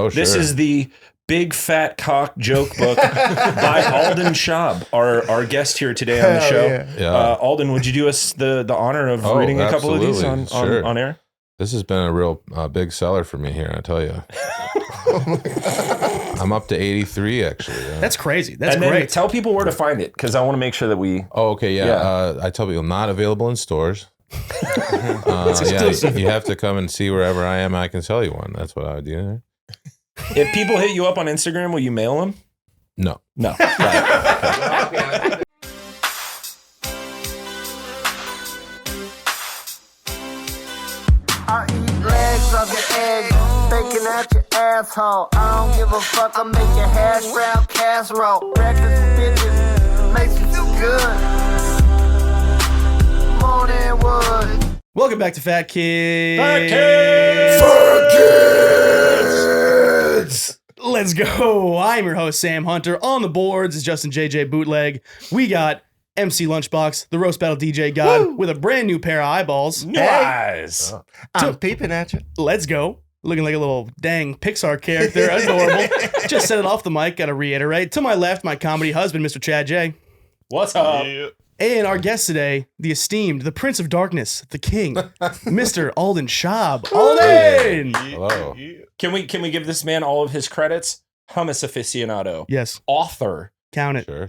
Oh, sure. This is the Big Fat Cock Joke Book by Alden Schaub, our guest here today on the show. Yeah. Alden, would you do us the honor of reading a couple of these on air? This has been a real big seller for me here, I tell you. I'm up to 83, actually. Yeah. That's crazy. That's and great. Then tell people where to find it, because I want to make sure that we... Oh, okay, yeah. I tell people, not available in stores. You have to come and see wherever I am. I can sell you one. That's what I would do. If people hit you up on Instagram, will you mail them? No. No. Right. I eat legs of your eggs, bacon out your asshole. I don't give a fuck, I make your hash brown casserole. Breakfast bitches makes you feel good. More than wood. Welcome back to Fat Kids. Fat Kids! Fat Kids! Let's go. I'm your host, Sam Hunter. On the boards is Justin JJ Bootleg. We got MC Lunchbox, the Roast Battle DJ God, with a brand new pair of eyeballs. Nice. I'm peeping at you. Let's go. Looking like a little dang Pixar character. Adorable. Just said it off the mic. Got to reiterate. To my left, my comedy husband, Mr. Chad J. What's up? And our guest today, the esteemed, the Prince of Darkness, the King, Mr. Alden Schaub. Alden! Hello. Can we give this man all of his credits? Hummus aficionado. Yes. Author. Count it. Sure.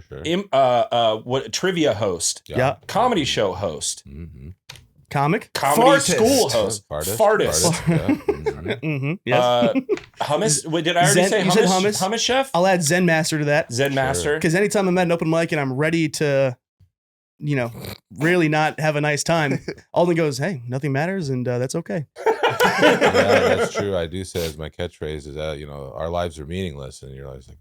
Trivia host. Yeah. Comedy show host. Mm-hmm. Comic. Comedy Fartist. school host. Fartist. Yeah. Mhm. Mm-hmm. Yes. Hummus. Wait, did I already say You hummus? said hummus? Hummus chef? I'll add Zen Master to that. Zen master. Because anytime I'm at an open mic and I'm ready to, really not have a nice time, Alden goes, hey, nothing matters, and that's okay. Yeah, that's true. I do say as my catchphrase is that, our lives are meaningless, and you're always like,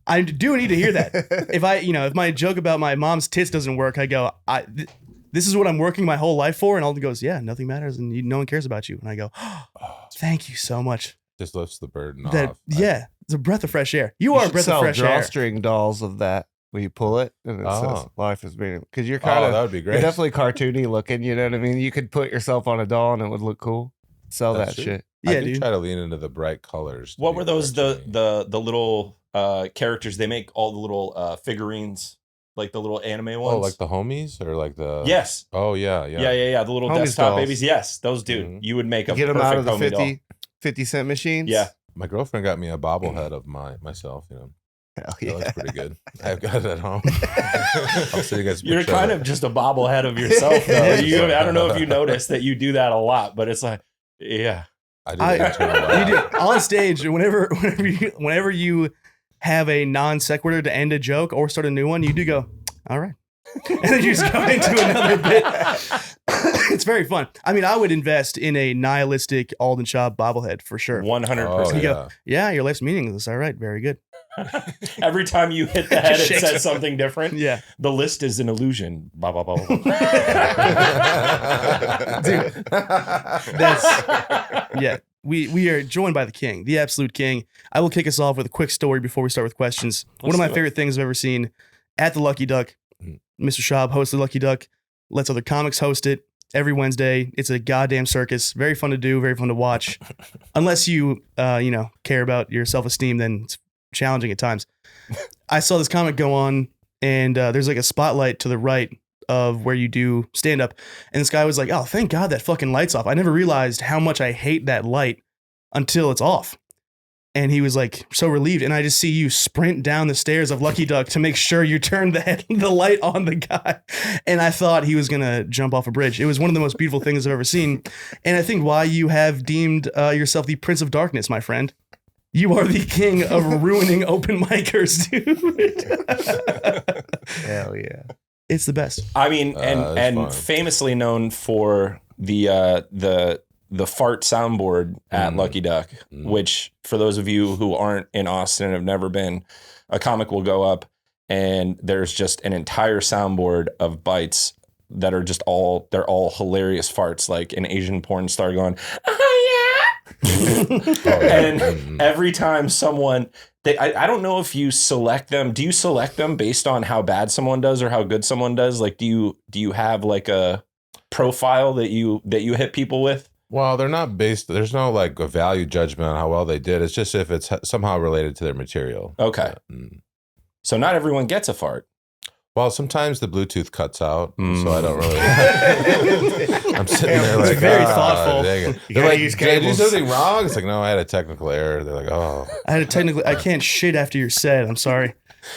I do need to hear that. If my joke about my mom's tits doesn't work, I go, this is what I'm working my whole life for, and Alden goes, yeah, nothing matters, and no one cares about you. And I go, thank you so much. just lifts the burden off. Yeah, it's a breath of fresh air. You are a breath of fresh air. Drawstring dolls of that where you pull it and it says life is meaningless. Because you're that kind would be great. You're definitely cartoony looking. You know what I mean? You could put yourself on a doll and it would look cool. Sell That's that true. shit. Yeah, I do dude. try to lean into the bright colors. What were those the little characters? They make all the little figurines, like the little anime ones. Oh, like the homies or like the yes. Oh yeah. Yeah. The little Homies desktop dolls. babies. Yes, those dude. Mhm. You would make a You get them perfect out of the homie doll. 50 cent machines. Yeah. My girlfriend got me a bobblehead of myself. Hell That yeah. looks pretty good. I've got it at home. I'm sitting against. You're kind of just a bobblehead of yourself, though. I don't know if you noticed that you do that a lot, but it's like, yeah. I do. You do on stage whenever you have a non sequitur to end a joke or start a new one, you do go, all right, and then you just go into another bit. It's very fun. I mean, I would invest in a nihilistic Alden Schaub bobblehead for sure. 100%. You go, yeah, your life's meaningless. All right, very good. Every time you hit the head, Just it shakes says it. something different. Yeah, The list is an illusion. Blah, blah, blah, blah. dude, yeah. We are joined by the king, the absolute king. I will kick us off with a quick story before we start with questions. One of my favorite things I've ever seen at the Lucky Duck. Mr. Schaub hosts the Lucky Duck, lets other comics host it every Wednesday. It's a goddamn circus. Very fun to do, very fun to watch. Unless you, care about your self-esteem, then it's challenging at times. I saw this comic go on, and there's like a spotlight to the right of where you do stand-up. And this guy was like, oh, thank God that fucking light's off. I never realized how much I hate that light until it's off. And he was like so relieved. And I just see you sprint down the stairs of Lucky Duck to make sure you turn the light on the guy. And I thought he was going to jump off a bridge. It was one of the most beautiful things I've ever seen. And I think why you have deemed yourself the Prince of Darkness, my friend. You are the king of ruining open micers, dude. Hell yeah. It's the best. I mean, and fun. famously known for the fart soundboard at Lucky Duck, which for those of you who aren't in Austin and have never been, a comic will go up and there's just an entire soundboard of bites that are just they're all hilarious farts, like an Asian porn star going, oh yeah. And every time someone, I don't know if you select them. Do you select them based on how bad someone does or how good someone does? Like, do you have like a profile that you hit people with? Well, they're not based. There's no like a value judgment on how well they did. It's just if it's somehow related to their material. Okay. So not everyone gets a fart. Well, sometimes the Bluetooth cuts out, so I don't really. I'm sitting there like, very thoughtful. Dang it. You They're gotta like, use did I do cables. something wrong? It's like, no, I had a technical error. They're like, oh, I can't shit after you're said. I'm sorry.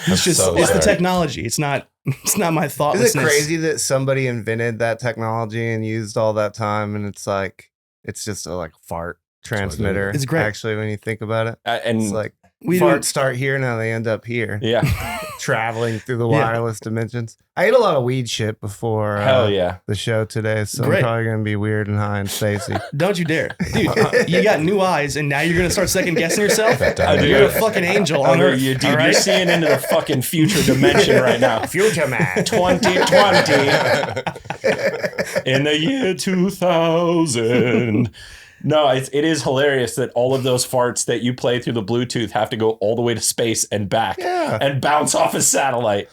It's just so it's the sorry. technology. It's not my thoughtlessness. Is it crazy that somebody invented that technology and used all that time, and it's like it's just a like fart transmitter? It's great. Actually, when you think about it, And it's like We farts don't- start here, now they end up here, yeah, traveling through the Yeah. wireless dimensions. I ate a lot of weed shit before hell yeah. the show today, so Great. I'm probably gonna be weird and high and spacey. Don't you dare, dude! You got new eyes, and now you're gonna start second guessing yourself. Dude. You're a fucking angel on earth. Dude, all you're right? seeing into the fucking future dimension right now. Future man. 2020 in the year 2000. No, it is hilarious that all of those farts that you play through the Bluetooth have to go all the way to space and back Yeah. and bounce off a satellite.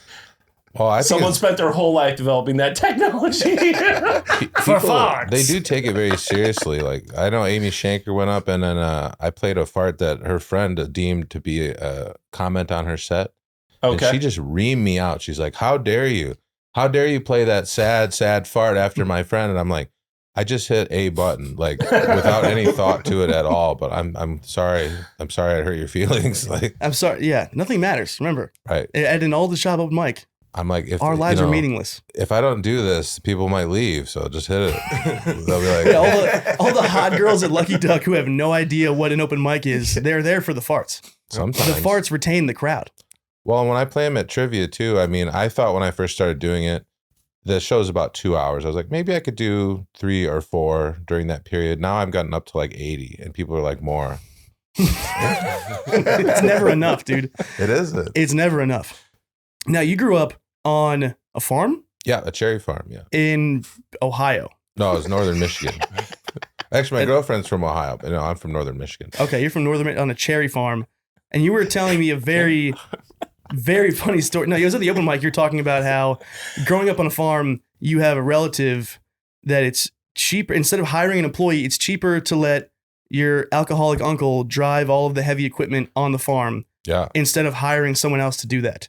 well, I think Someone it's- spent their whole life developing that technology. For farts. They do take it very seriously. Like I know Amy Shanker went up and then I played a fart that her friend deemed to be a comment on her set. And Okay. she just reamed me out. She's like, "How dare you? How dare you play that sad, sad fart after my friend?" And I'm like, I just hit a button, like without any thought to it at all. But I'm sorry. I'm sorry I hurt your feelings. Like, I'm sorry. Yeah, nothing matters. Remember, right. at an all the shop open mic, I'm like, if our lives you know, are meaningless. If I don't do this, people might leave. So just hit it. They'll be like, Yeah, all the hot girls at Lucky Duck who have no idea what an open mic is, they're there for the farts. sometimes. The farts retain the crowd. Well, and when I play them at trivia too, I mean, I thought when I first started doing it, the show's about 2 hours. I was like, maybe I could do 3 or 4 during that period. Now I've gotten up to like 80, and people are like, more. It's never enough, dude. It isn't. It's never enough. Now, you grew up on a farm Yeah, a cherry farm. Yeah. in Ohio. No, it was northern Michigan. Actually, my girlfriend's from Ohio. But no, I'm from northern Michigan. Okay, you're from northern on a cherry farm, and you were telling me a very, very funny story. No, it was at the open mic. You're talking about how growing up on a farm, you have a relative that it's cheaper. Instead of hiring an employee, it's cheaper to let your alcoholic uncle drive all of the heavy equipment on the farm Yeah. instead of hiring someone else to do that.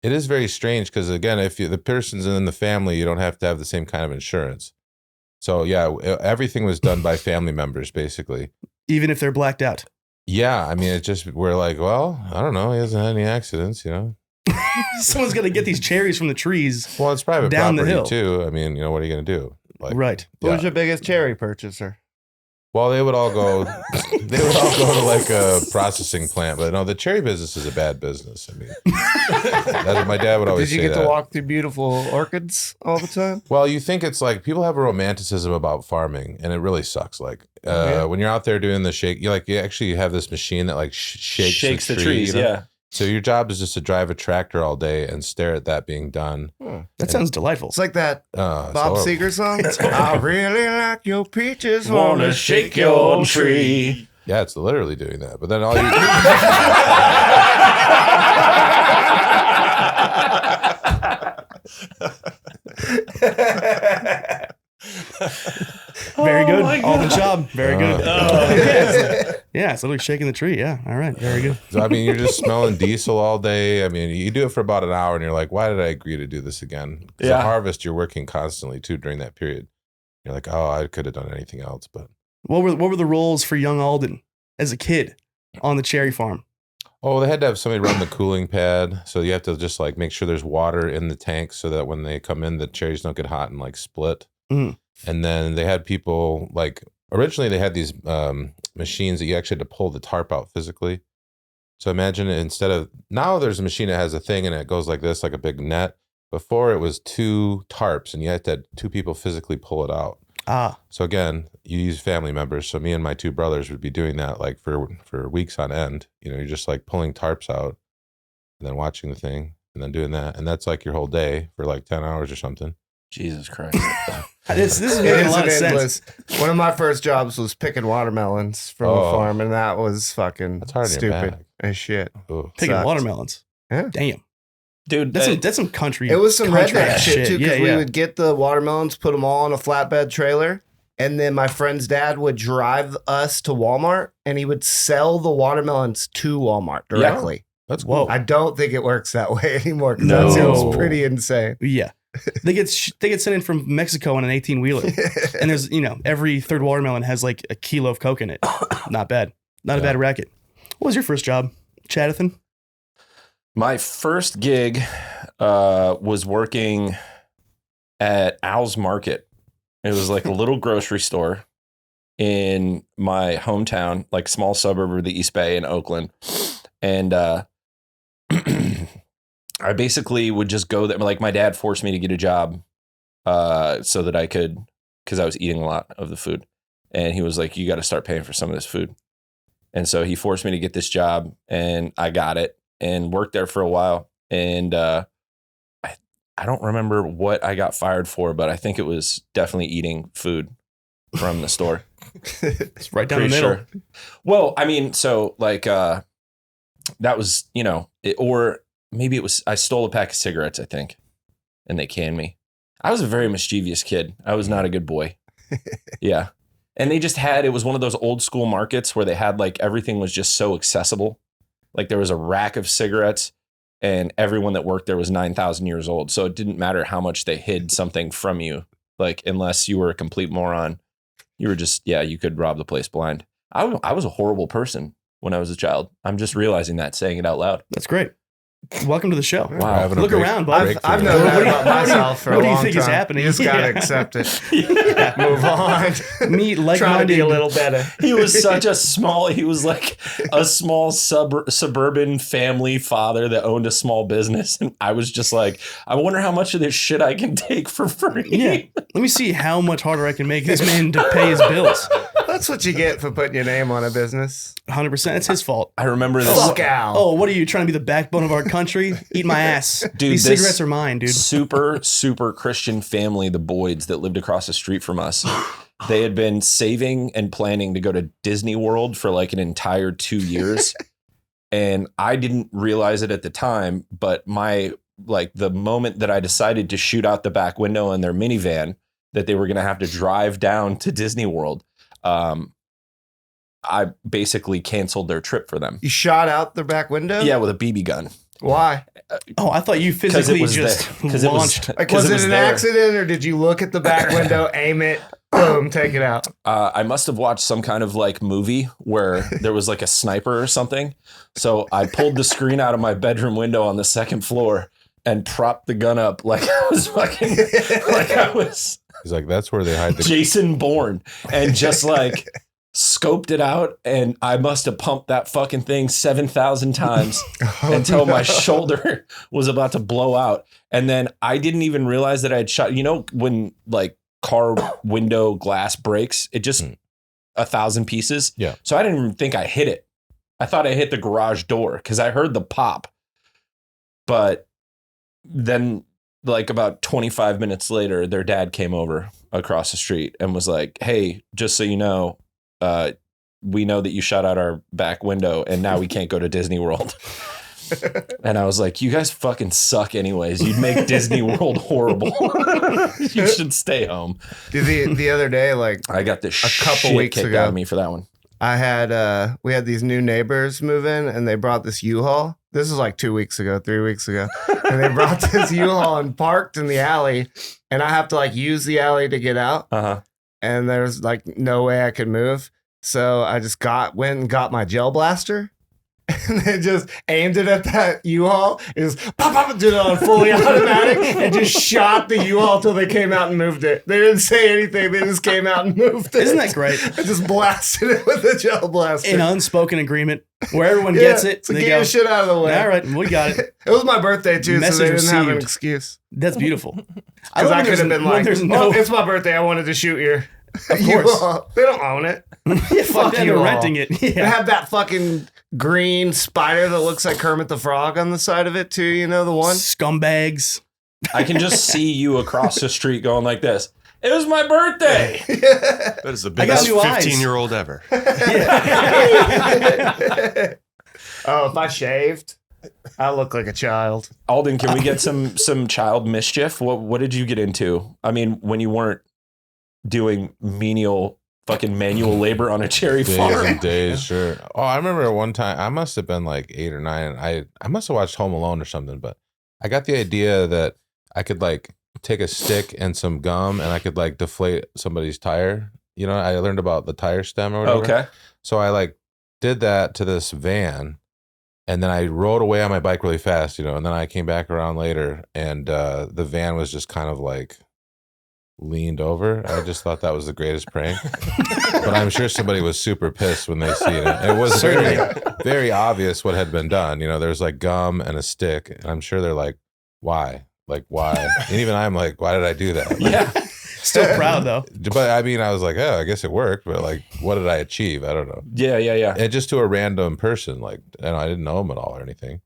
It is very strange because, again, if the person's in the family, you don't have to have the same kind of insurance. So, yeah, everything was done by family members, basically. Even if they're blacked out. Yeah, I mean, it just, we're like, well, I don't know. He hasn't had any accidents, you know? Someone's going to get these cherries from the trees. Well, it's private Down the property, hill. too. I mean, you know, what are you going to do? Like, Right. What was yeah. your biggest cherry purchaser? Well, they would all go to like a processing plant, but no, the cherry business is a bad business. I mean, that's what my dad would always Did you say get that. to walk through beautiful orchids all the time? Well, you think it's like people have a romanticism about farming, and it really sucks. Like Yeah. when you're out there doing the shake, you actually have this machine that like shakes the tree, trees, you know? yeah. So your job is just to drive a tractor all day and stare at that being done. That sounds delightful. It's like that It's Bob horrible. Seger song. I really like your peaches. Wanna shake your tree. Yeah, it's literally doing that. But then all you Very good. my All the job. Very good. Oh. Yeah, it's literally shaking the tree. Yeah. All right. Very good. So, I mean, you're just smelling diesel all day. I mean, you do it for about an hour and you're like, why did I agree to do this again? 'Cause Yeah. the harvest, you're working constantly too during that period. You're like, oh, I could have done anything else. But, What were the roles for young Alden as a kid on the cherry farm? oh, they had to have somebody run the cooling pad. So you have to just like make sure there's water in the tank so that when they come in, the cherries don't get hot and like split. Mhm. And then they had people like, originally they had these machines that you actually had to pull the tarp out physically. So imagine instead of, now there's a machine that has a thing and it goes like this, like a big net. Before it was 2 tarps and you had to have 2 people physically pull it out. Ah, So again, you use family members. So me and my 2 brothers would be doing that like for weeks on end. You know, you're just like pulling tarps out and then watching the thing and then doing that. And that's like your whole day for like 10 hours or something. Jesus Christ. this is It making a is lot an of sense. endless. One of my first jobs was picking watermelons from a Oh. farm, and that was fucking That's hard on your stupid back. as shit. Ooh. Picking sucks. watermelons. Yeah. Damn. Dude, That's some country. It was some country redneck ass shit too, because Yeah, we yeah. would get the watermelons, put them all on a flatbed trailer, And then my friend's dad would drive us to Walmart and he would sell the watermelons to Walmart directly. That's Whoa. cool. I don't think it works that way anymore because No. that seems pretty insane. Yeah. They get sent in from Mexico on an 18-wheeler. And there's, every third watermelon has like a kilo of coke in it. Not bad. Not a bad racket. What was your first job, Chadathan? My first gig was working at Al's Market. It was like a little grocery store in my hometown, like small suburb of the East Bay in Oakland. And I basically would just go there. Like my dad forced me to get a job so that I could, because I was eating a lot of the food. And he was like, you got to start paying for some of this food. And so he forced me to get this job and I got it and worked there for a while. And I don't remember what I got fired for, but I think it was definitely eating food from the store. It's right down the middle. Sure. Well, I mean, so like that was, or maybe it was, I stole a pack of cigarettes, I think, and they canned me. I was a very mischievous kid. I was not a good boy. Yeah. And they just had, it was one of those old school markets where they had like, everything was just so accessible. Like there was a rack of cigarettes and everyone that worked there was 9,000 years old. So it didn't matter how much they hid something from you. Like, unless you were a complete moron, you were just, you could rob the place blind. I was a horrible person when I was a child. I'm just realizing that, saying it out loud. That's great. Welcome to the show. Wow. Look around, bud. I've known that about myself for a long time. What do you think is happening? You just got to accept it. Move on. Meet Try to be a little better. He was he was like a small suburban family father that owned a small business. And I was just like, I wonder how much of this shit I can take for free. Yeah. Let me see how much harder I can make this man to pay his bills. That's what you get for putting your name on a business. 100%. It's his fault. I remember this. Fuck Al. Oh, what are you trying to be the backbone of our country? Eat my ass. Dude, these cigarettes are mine, dude. Super Christian family, the Boyds that lived across the street from us. They had been saving and planning to go to Disney World for like an entire 2 years. And I didn't realize it at the time, but the moment that I decided to shoot out the back window in their minivan that they were going to have to drive down to Disney World, I basically canceled their trip for them. You shot out the back window? Yeah, with a BB gun. Why? Oh, I thought you physically just launched. Was it an accident or did you look at the back window, aim it, boom, take it out? I must have watched some kind of like movie where there was like a sniper or something. So I pulled the screen out of my bedroom window on the second floor and propped the gun up like I was fucking, like I was. He's like, that's where they hide the Jason Bourne, and just like scoped it out. And I must have pumped that fucking thing 7,000 times until my shoulder was about to blow out. And then I didn't even realize that I had shot, when like car window glass breaks, it just 1,000 pieces. Yeah. So I didn't even think I hit it. I thought I hit the garage door because I heard the pop. But then like about 25 minutes later, their dad came over across the street and was like, hey, just so you know, we know that you shot out our back window and now we can't go to Disney World. And I was like, you guys fucking suck anyways. You'd make Disney World horrible. You should stay home. The other day, like I got this a couple weeks kicked ago out of me for that one. we had these new neighbors move in and they brought this U-Haul. This is like 3 weeks ago. And they brought this U-Haul and parked in the alley and I have to like use the alley to get out. Uh-huh. And there's like no way I could move. So I just went and got my gel blaster and they just aimed it at that U-Haul. It was pop, pop, did it on fully automatic and just shot the U-Haul till they came out and moved it. They didn't say anything. They just came out and moved it. Isn't that great? I just blasted it with the gel blaster. An unspoken agreement where everyone gets it. So They get go, your shit out of the way. all right, we got it. It was my birthday too, so Message they didn't have an received. excuse. That's beautiful. Because I could have been like, there's no, no. it's my birthday. I wanted to shoot here. Of course. They don't own it. Yeah, fuck them, you they're all. renting it. They Yeah. have that fucking green spider that looks like Kermit the Frog on the side of it too. You know the one? Scumbags. I can just see you across the street going like this. It was my birthday. That is the I got biggest new eyes. 15-year-old ever. Oh, if I shaved, I look like a child. Alden, can we get some child mischief? What did you get into? I mean, when you weren't doing menial fucking manual labor on a cherry Days farm. and days, sure. Oh, I remember one time, I must have been like 8 or 9. I must have watched Home Alone or something, but I got the idea that I could like take a stick and some gum and I could like deflate somebody's tire. You know, I learned about the tire stem or whatever. Okay. So I like did that to this van and then I rode away on my bike really fast, you know, and then I came back around later and the van was just kind of like leaned over. I just thought that was the greatest prank. But I'm sure somebody was super pissed when they see it. It was very, very obvious what had been done. You know, there's like gum and a stick. And I'm sure they're like, why? Like, why? And even I'm like, why did I do that? Like, Yeah. Still proud though. but I mean, I was like, oh, I guess it worked. But like, what did I achieve? I don't know. Yeah. And just to a random person, like, and I didn't know him at all or anything.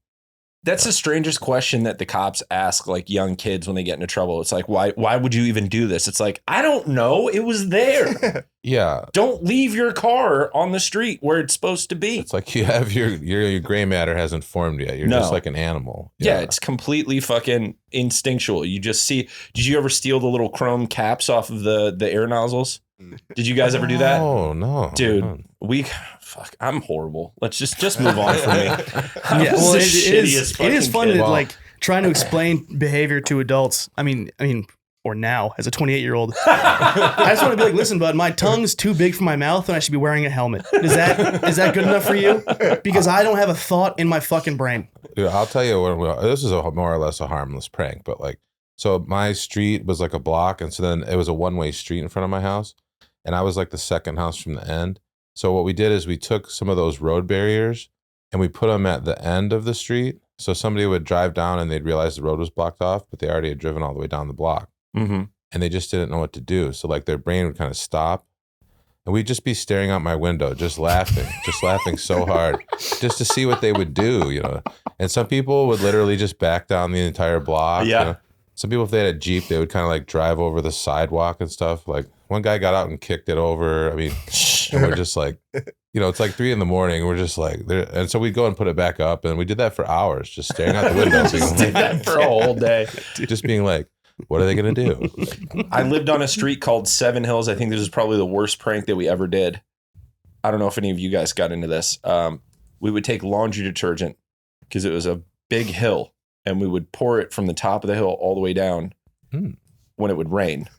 That's the strangest question that the cops ask like young kids when they get into trouble. It's like, why would you even do this? It's like, I don't know. It was there. Yeah. Don't leave your car on the street where it's supposed to be. It's like you have your gray matter hasn't formed yet. You're No. just like an animal. Yeah, it's completely fucking instinctual. You just see. Did you ever steal the little chrome caps off of the air nozzles? Did you guys ever do that? Oh, no. Dude, I'm horrible. Let's just move on from me. Yeah, well, the it shittiest is fucking fun kid. to Well- like trying to explain behavior to adults. I mean, or now as a 28-year-old, I just want to be like, listen, bud, my tongue's too big for my mouth, and I should be wearing a helmet. Is that good enough for you? Because I don't have a thought in my fucking brain. Dude, I'll tell you what. This is more or less a harmless prank, but like, so my street was like a block, and so then it was a one-way street in front of my house, and I was like the second house from the end. So what we did is we took some of those road barriers and we put them at the end of the street. So somebody would drive down and they'd realize the road was blocked off, but they already had driven all the way down the block, Mm-hmm. and they just didn't know what to do. So like their brain would kind of stop. And we'd just be staring out my window, just laughing so hard, just to see what they would do, you know. And some people would literally just back down the entire block. Yeah. You know? Some people, if they had a Jeep, they would kind of like drive over the sidewalk and stuff. Like one guy got out and kicked it over. I mean, and we're just like, you know, it's like 3 a.m. We're just like, there. And so we'd go and put it back up, and we did that for hours, just staring out the window, Just did that for a whole day. just being like, what are they gonna do? I lived on a street called Seven Hills. I think this is probably the worst prank that we ever did. I don't know if any of you guys got into this. We would take laundry detergent because it was a big hill, and we would pour it from the top of the hill all the way down when it would rain.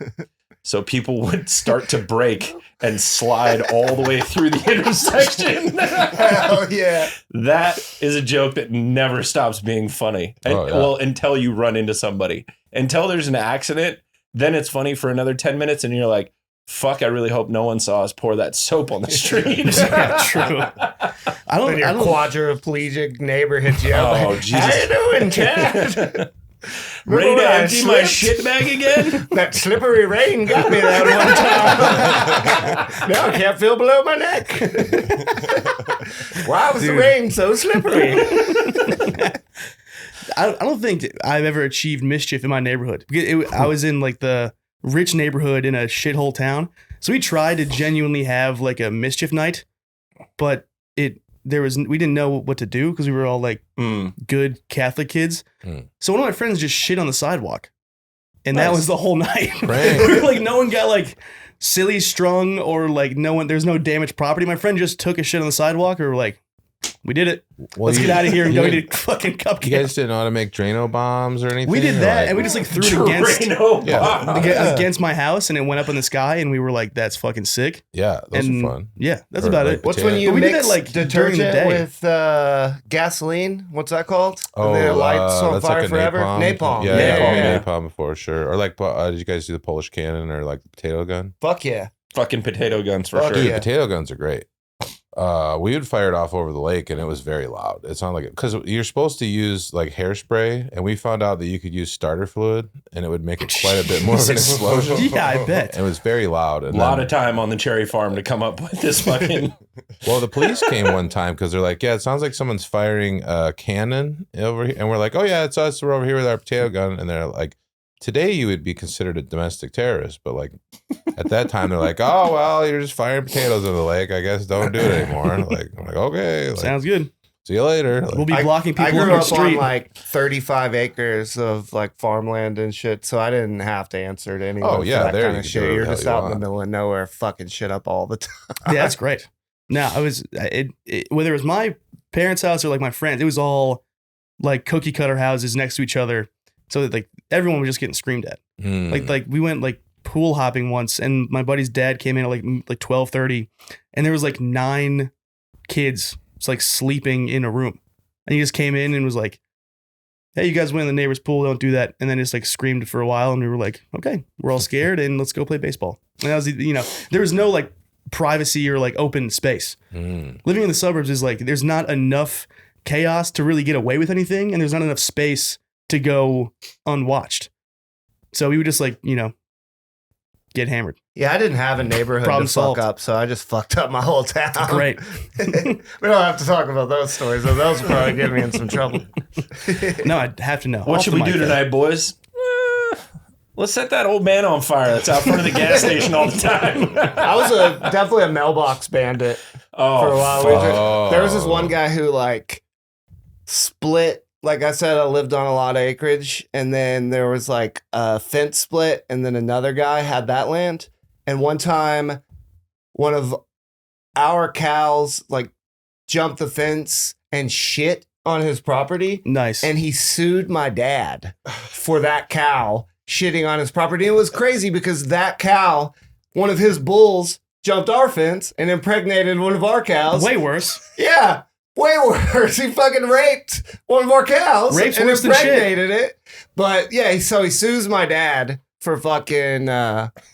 So people would start to brake and slide all the way through the intersection. Hell yeah. That is a joke that never stops being funny. Oh, yeah. Well, until you run into somebody. Until there's an accident, then it's funny for another 10 minutes, and you're like, fuck, I really hope no one saw us pour that soap on the street. Yeah, true. I When your don't. quadriplegic neighbor hits you up. Oh, like, Jesus. How you doing, Chad? Ready Remember to when I empty my slipped? shit bag again? That slippery rain got me that one time. Now I can't feel below my neck. Why was the rain so slippery? I don't think I've ever achieved mischief in my neighborhood. I was in like the rich neighborhood in a shithole town, so we tried to genuinely have like a mischief night, but we didn't know what to do because we were all like good Catholic kids. So one of my friends just shit on the sidewalk, and that Nice. was the whole night. Prank. We were like, no one got like silly strung or like there's no damaged property. My friend just took a shit on the sidewalk, and we were like, we did it. Well, Let's you- get out of here and go you- eat a fucking cupcake. You guys didn't know how to make Drano bombs or anything? We did Or, that, like- and we just like threw it against Drano Yeah. bomb. against my house, and it went up in the sky, and we were like, "That's fucking sick." Yeah, those And are fun. yeah, that's Or, about like, it. What's when you But we did mix that, like, during the detergent day. with gasoline? What's that called? Oh, and then it lights on that's fire like a forever? napalm. Yeah, Yeah, napalm for sure. Or like, did you guys do the Polish cannon or like the potato gun? Fuck yeah. Fucking potato guns for Fuck sure. Dude, yeah. potato guns are great. We would fire it off over the lake, and it was very loud. It sounded like because you're supposed to use like hairspray, and we found out that you could use starter fluid, and it would make it quite a bit more of an explosion. Yeah, I bet. It was very loud. A And lot then- of time on the cherry farm to come up with this fucking. Well, the police came one time because they're like, yeah, it sounds like someone's firing a cannon over here. And we're like, oh, yeah, it's us. We're over here with our potato gun. And they're like, today you would be considered a domestic terrorist. But like at that time, they're like, oh, well, you're just firing potatoes in the lake. I guess don't do it anymore. Like, I'm like, okay. Like, Sounds good. See you later. We'll be blocking I people on grew our up on street. like 35 acres of like farmland and shit, so I didn't have to answer to anyone. Oh, yeah, for that there kind you of can shit. do You're whatever just you out in the want. middle of nowhere, fucking shit up all the time. Yeah, that's great. No, whether it was my parents' house or like my friends, it was all like cookie cutter houses next to each other. So that like everyone was just getting screamed at. Like we went like pool hopping once, and my buddy's dad came in at like 12:30, and there was like 9 kids just like sleeping in a room, and he just came in and was like, "Hey, you guys went in the neighbor's pool, don't do that," and then just like screamed for a while, and we were like, "Okay, we're all scared, and let's go play baseball." And that was there was no like privacy or like open space. Living in the suburbs is like there's not enough chaos to really get away with anything, and there's not enough space to go unwatched. So we would just like, get hammered. Yeah, I didn't have a neighborhood Problem to fuck solved. up, so I just fucked up my whole town. Great. We don't have to talk about those stories, though. Those will probably get me in some trouble. No, I'd have to know. What Off should the we mic, do though. tonight, boys? Let's set that old man on fire that's out front of the gas station all the time. I was definitely a mailbox bandit Oh, for a while. fuck. There was this one guy who like split. Like I said, I lived on a lot of acreage, and then there was like a fence split, and then another guy had that land. And one time, one of our cows like jumped the fence and shit on his property, Nice. and he sued my dad for that cow shitting on his property. It was crazy because that cow, one of his bulls, jumped our fence and impregnated one of our cows. Way worse. Yeah, way worse. He fucking raped one of our cows Rape's and worse than shit. impregnated it. But yeah, so he sues my dad for fucking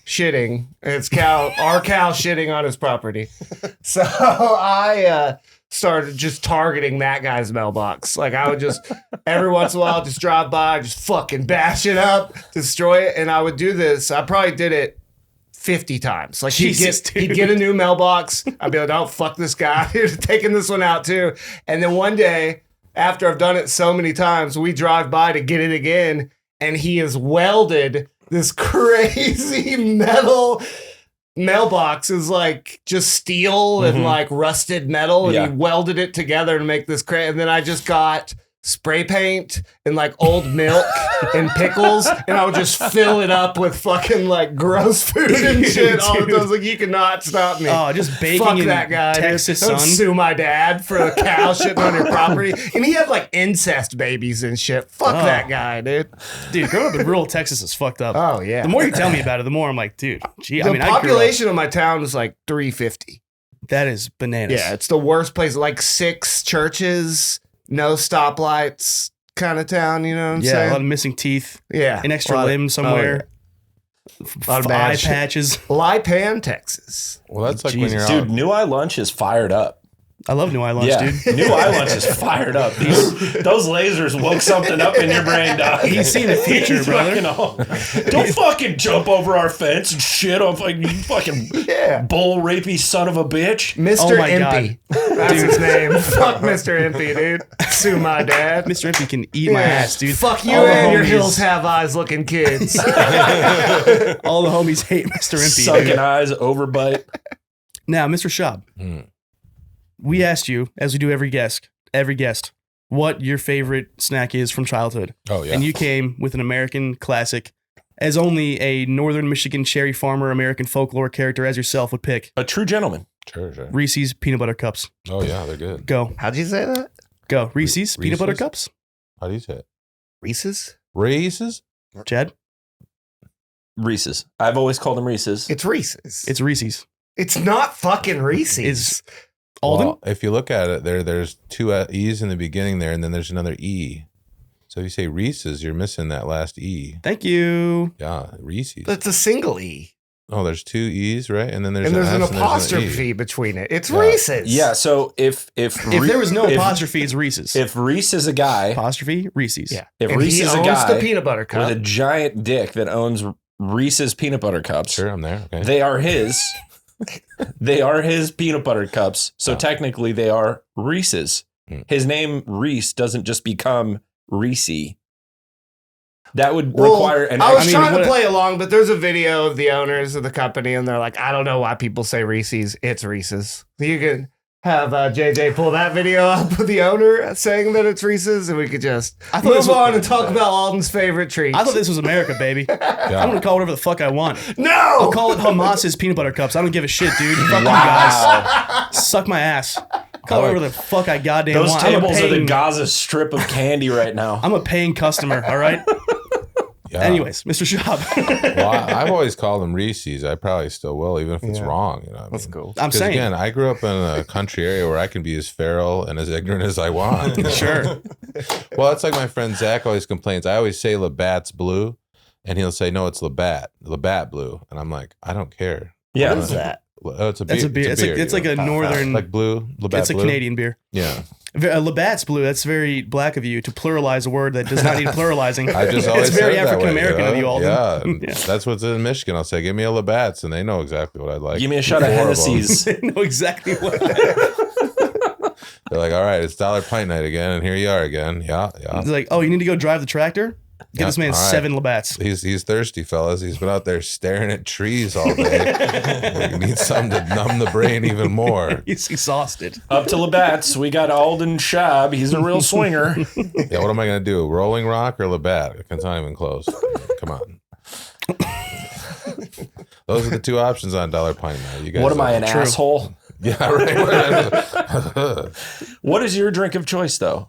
shitting. It's our cow shitting on his property. So I started just targeting that guy's mailbox. Like I would just every once in a while just drive by, just fucking bash it up, destroy it. And I would do this. I probably did it 50 times. Like Jesus, he'd get a new mailbox. I'd be like, oh, fuck this guy. He's taking this one out too. And then one day, after I've done it so many times, we drive by to get it again, and he has welded this crazy metal mailbox is like just steel and like rusted metal, and Yeah. he welded it together to make this crazy. And then I just got spray paint and like old milk and pickles, and I would just fill it up with fucking like gross food and shit. All the time. I was like, you cannot stop me. Oh, just baking Fuck in that guy. Texas Dude. Don't sun. sue my dad for a cow shitting on your property. And he had like incest babies and shit. Fuck Oh. that guy, dude. Dude, growing up in rural Texas is fucked up. Oh yeah. The more you tell me about it, the more I'm like, dude, gee, the I grew up- population of my town is like 350. that is bananas. Yeah, it's the worst place. Like 6 churches, no stoplights kind of town, you know what I'm Yeah, a lot of saying? missing teeth, Yeah. an extra A lot of- limb somewhere, A lot of bad eye shit. patches. Lipan, Texas. Well, that's like when Jesus. you're Dude, out. New Eye Lunch is fired up. I love New Eye Lunch, Yeah, dude. New Eye Lunch is fired up. Those lasers woke something up in your brain, dog. He's seen the future, He's brother. Don't fucking jump over our fence and shit on you fucking Yeah. bull rapey son of a bitch. Mr. Oh my Impy. That's his name. Fuck Mr. Impy, dude. Sue my dad. Mr. Impy can eat my Yeah. ass, dude. Fuck you All the and your homies- hills have eyes looking kids. All the homies hate Mr. Impy. Sucking dude. eyes, overbite. Now, Mr. Schaub, we asked you, as we do every guest, what your favorite snack is from childhood. Oh yeah. And you came with an American classic, as only a Northern Michigan cherry farmer American folklore character as yourself would pick. A true gentleman. Sure. Reese's Peanut Butter Cups. Oh yeah, they're good. Go. How'd you say that? Go. Reese's Peanut Butter Reese's? Cups. How do you say it? Reese's? Races? Chad? Reese's. I've always called them Reese's. It's Reese's. It's Reese's. It's not fucking Reese's. Is Alden? Well, if you look at it, there's 2 E's in the beginning there, and then there's another E. So if you say Reese's, you're missing that last E. Thank you. Yeah, Reese's. That's a single E. Oh, there's 2 E's, right? And then there's And there's an an S and there's apostrophe between it. It's Yeah. Reese's. Yeah, so if If there was no if- apostrophe, it's Reese's. if Reese is a guy Apostrophe, Reese's. Yeah. If and Reese he is a owns guy the peanut butter cup. with a giant dick that owns Reese's peanut butter cups, Sure, I'm there. Okay. they are his. They are his peanut butter cups. So Oh. technically they are Reese's. Hmm. His name Reese doesn't just become Reese. That would Well, require an I was mean, trying what- to play along, but there's a video of the owners of the company, and they're like, I don't know why people say Reese's. It's Reese's. You can have JJ pull that video up with the owner saying that it's Reese's, and we could just thought move this was- on and talk about Alden's favorite treats. I thought this was America, baby. I'm gonna call it whatever the fuck I want. no! I'll call it Hamas's peanut butter cups. I don't give a shit, dude. Fuck you guys. Suck my ass. Call it whatever the fuck I goddamn Those want. tables are the Gaza Strip of candy right now. I'm a paying customer, all right? Yeah. Anyways, Mr. Schaub. Well, I've always called them Reese's. I probably still will, even if it's Yeah. wrong. You know, That's cool. I'm 'Cause saying. again, I grew up in a country area where I can be as feral and as ignorant as I want. you know? Sure. Well, it's like my friend Zach always complains. I always say Labatt's blue, and he'll say, "No, it's Labatt blue," and I'm like, I don't care. Yeah. What is that? Oh, it's a beer. That's a beer. It's like you a know? northern. like blue. Labatt It's a blue. Canadian beer. Yeah, Labatt's blue. That's very black of you to pluralize a word that does not need pluralizing. I just always It's very said it that way, African American of you, Alden. Yeah, and Yeah. that's what's in Michigan. I'll say, "Give me a Labatt's," and they know exactly what I'd like. Give me a shot of 4 them. Hennessy's. They know exactly what. They're like, "All right, it's $1 pint night again, and here you are again." Yeah. It's like, oh, you need to go drive the tractor? Get this man all right. 7 Labatt's. He's thirsty, fellas. He's been out there staring at trees all day. He needs something to numb the brain even more. He's exhausted. Up to Labatt's, we got Alden Schaub. He's a real swinger. Yeah, what am I gonna do? Rolling Rock or Labatt? It's not even close. Come on. Those are the two options on $1 pint night. You guys. What am I, an True. asshole? Yeah, right. What is your drink of choice, though?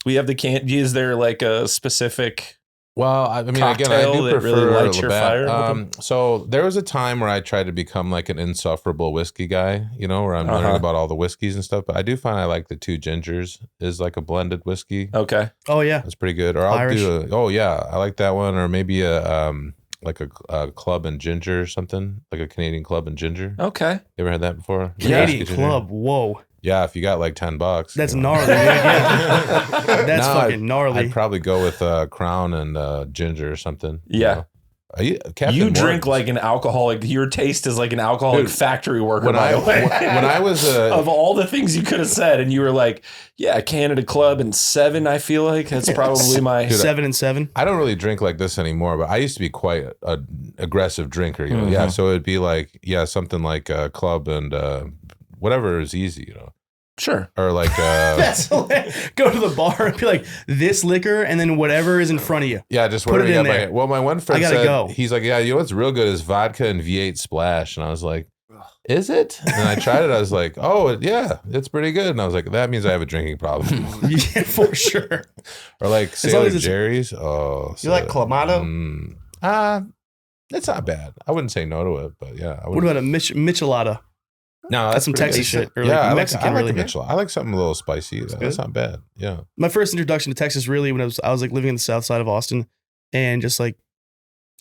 We have the candy. Is there like a specific? Well, I mean, again, I Cocktail do that prefer really lights your Labatt. fire? So there was a time where I tried to become like an insufferable whiskey guy, you know, where I'm learning about all the whiskeys and stuff. But I do find I like the Two Gingers is like a blended whiskey. Okay. Oh, yeah. That's pretty good. Or I'll Irish. do oh yeah, I like that one. Or maybe a like a club and ginger or something, like a Canadian club and ginger. Okay. You ever had that before? Canadian Whiskey Club. Whoa. Yeah, if you got like $10. That's you know. gnarly, dude. Yeah. That's No, fucking gnarly. I'd probably go with Crown and ginger or something. Yeah. Captain You drink Morgan's. like an alcoholic. Your taste is like an alcoholic Dude, factory worker, when by I the way. when I was Of all the things you could have said, and you were like, yeah, Canada Club and 7, I feel like. That's probably my... 7 and 7. I don't really drink like this anymore, but I used to be quite an aggressive drinker. You know? Yeah, so it'd be like something like a club and whatever is easy, you know, Sure. or like That's hilarious. Go to the bar and be like, this liquor, and then whatever is in front of you. yeah, just Put whatever. it you in got by there. hand. Well, my one friend I gotta said go. he's like, yeah, you know what's real good is vodka and V8 Splash, and I was like, is it? And I tried it. I was like, oh yeah, it's pretty good. And I was like, that means I have a drinking problem. Yeah, for sure. Or like long Sailor as it's- Jerry's. Oh, You like Clamato? It's not bad. I wouldn't say no to it, but yeah. I What about a Michelada? No, That's some pretty Texas good. shit, or yeah, like Mexican, I like really. a Michelada. I like something a little spicy. That's good. not bad. Yeah. My first introduction to Texas, really, when I was like living in the south side of Austin, and just like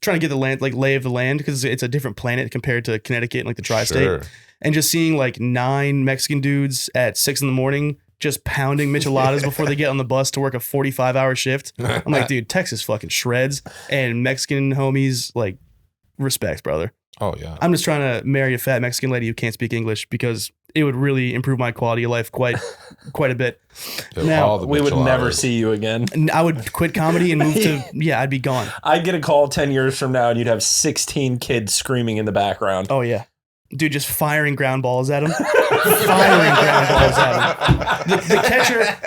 trying to get the land, like lay of the land, because it's a different planet compared to Connecticut and like the tri-state, Sure. and just seeing like 9 Mexican dudes at 6 a.m. just pounding micheladas before they get on the bus to work a 45-hour shift. I'm like, dude, Texas fucking shreds, and Mexican homies like respect, brother. Oh yeah. I'm just trying to marry a fat Mexican lady who can't speak English because it would really improve my quality of life quite a bit. Dude, now, all the We would never micheladas. see you again. And I would quit comedy and move to I'd be gone. I'd get a call 10 years from now and you'd have 16 kids screaming in the background. Oh yeah. Dude, just firing ground balls at him. Firing ground balls at him.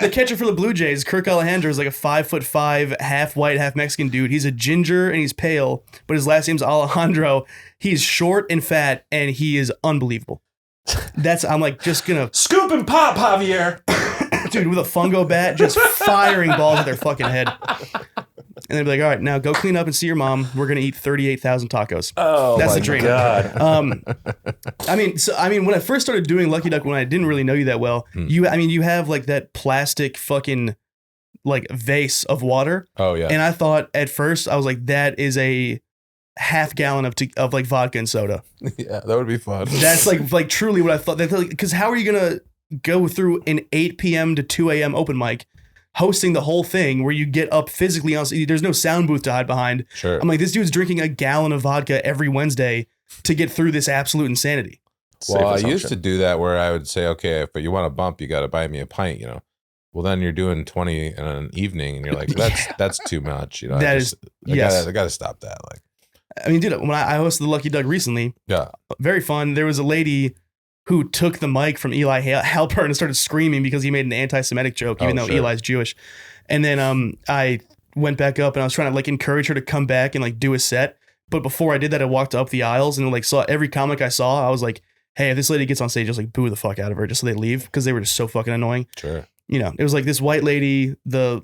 The catcher for the Blue Jays, Kirk Alejandro, is like a 5'5", half white, half Mexican dude. He's a ginger and he's pale, but his last name's Alejandro. He's short and fat, and he is unbelievable. I'm like just gonna Scoop and pop, Javier. dude with a fungo bat, just firing balls at their fucking head. And they'd be like, all right, now go clean up and see your mom. We're gonna eat 38,000 tacos. Oh, That's my the dream. God. I mean, when I first started doing Lucky Duck, when I didn't really know you that well, you have like that plastic fucking like vase of water, Oh yeah. and I thought at first I was like, that is a half gallon of like vodka and soda. Yeah, that would be fun. That's like truly what I thought. Because how are you gonna go through an 8 p.m. to 2 a.m. open mic, hosting the whole thing where you get up physically on? There's no sound booth to hide behind. Sure. I'm like, this dude's drinking a gallon of vodka every Wednesday to get through this absolute insanity. Well, I Safe used to assumption. do that where I would say, okay, if you want a bump, you got to buy me a pint, you know. Well, then you're doing 20 in an evening, and you're like, that's too much, you know. That I gotta stop that. Like, I mean, dude, when I hosted the Lucky Duck recently, yeah, very fun. There was a lady who took the mic from Eli Halpern and started screaming because he made an anti-Semitic joke, even though Eli's Jewish. And then I went back up and I was trying to like encourage her to come back and like do a set. But before I did that, I walked up the aisles and like saw every comic I saw. I was like, hey, if this lady gets on stage, just like boo the fuck out of her just so they leave, because they were just so fucking annoying. Sure. You know, it was like this white lady, the,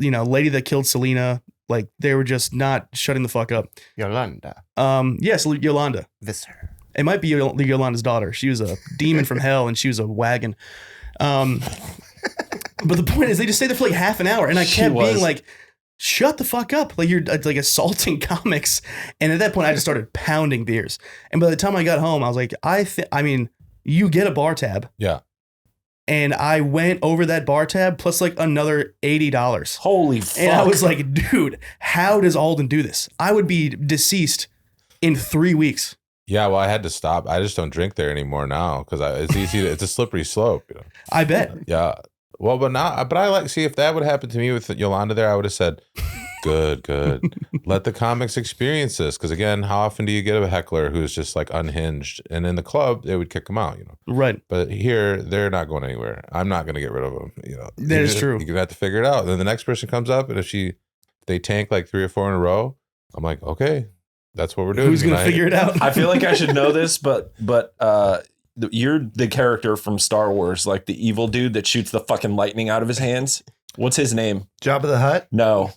you know, lady that killed Selena. Like they were just not shutting the fuck up. Yolanda. Yes, Yolanda. Visser. It might be Yolanda's daughter. She was a demon from hell and she was a wagon. But the point is they just stayed there for like half an hour and I kept being like, shut the fuck up. Like you're like assaulting comics. And at that point I just started pounding beers. And by the time I got home, I was like, I mean, you get a bar tab. Yeah. And I went over that bar tab plus like another $80. Holy fuck. And I was like, dude, how does Alden do this? I would be deceased in 3 weeks. Yeah, well, I had to stop. I just don't drink there anymore now because it's easy. It's a slippery slope. You know? I bet. Yeah. Well, but I like, see, if that would happen to me with Yolanda there, I would have said, good. Let the comics experience this. Because again, how often do you get a heckler who's just like unhinged? And in the club, they would kick them out, you know? Right. But here, they're not going anywhere. I'm not going to get rid of them, you know? That is true. You're going to have to figure it out. And then the next person comes up, and if they tank like 3 or 4 in a row, I'm like, okay, that's what we're doing. Who's going to figure it out? I feel like I should know this, but you're the character from Star Wars, like the evil dude that shoots the fucking lightning out of his hands. What's his name? Jabba the Hutt? No.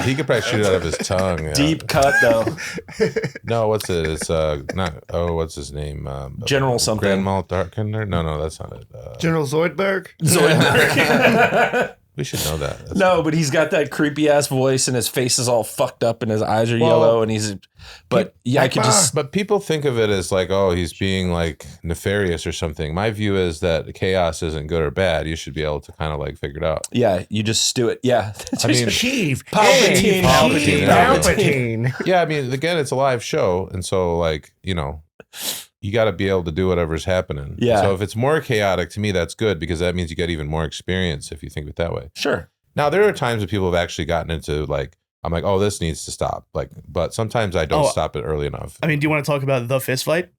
He could probably shoot it out of his tongue. Yeah. Deep cut, though. No, what's it? It's not. Oh, what's his name? General something. Grand Moff Tarkin? No, that's not it. General Zoidberg? We should know that. No, but he's got that creepy ass voice, and his face is all fucked up, and his eyes are yellow, and he's. But yeah, I could just. But people think of it as like, oh, he's being like nefarious or something. My view is that chaos isn't good or bad. You should be able to kind of like figure it out. Yeah, you just do it. Yeah, I mean, Palpatine. Yeah, I mean, again, it's a live show, and so like you got to be able to do whatever's happening. Yeah. So if it's more chaotic, to me, that's good because that means you get even more experience if you think of it that way. Sure. Now, there are times when people have actually gotten into like, I'm like, oh, this needs to stop. Like, but sometimes I don't stop it early enough. I mean, do you want to talk about the fist fight?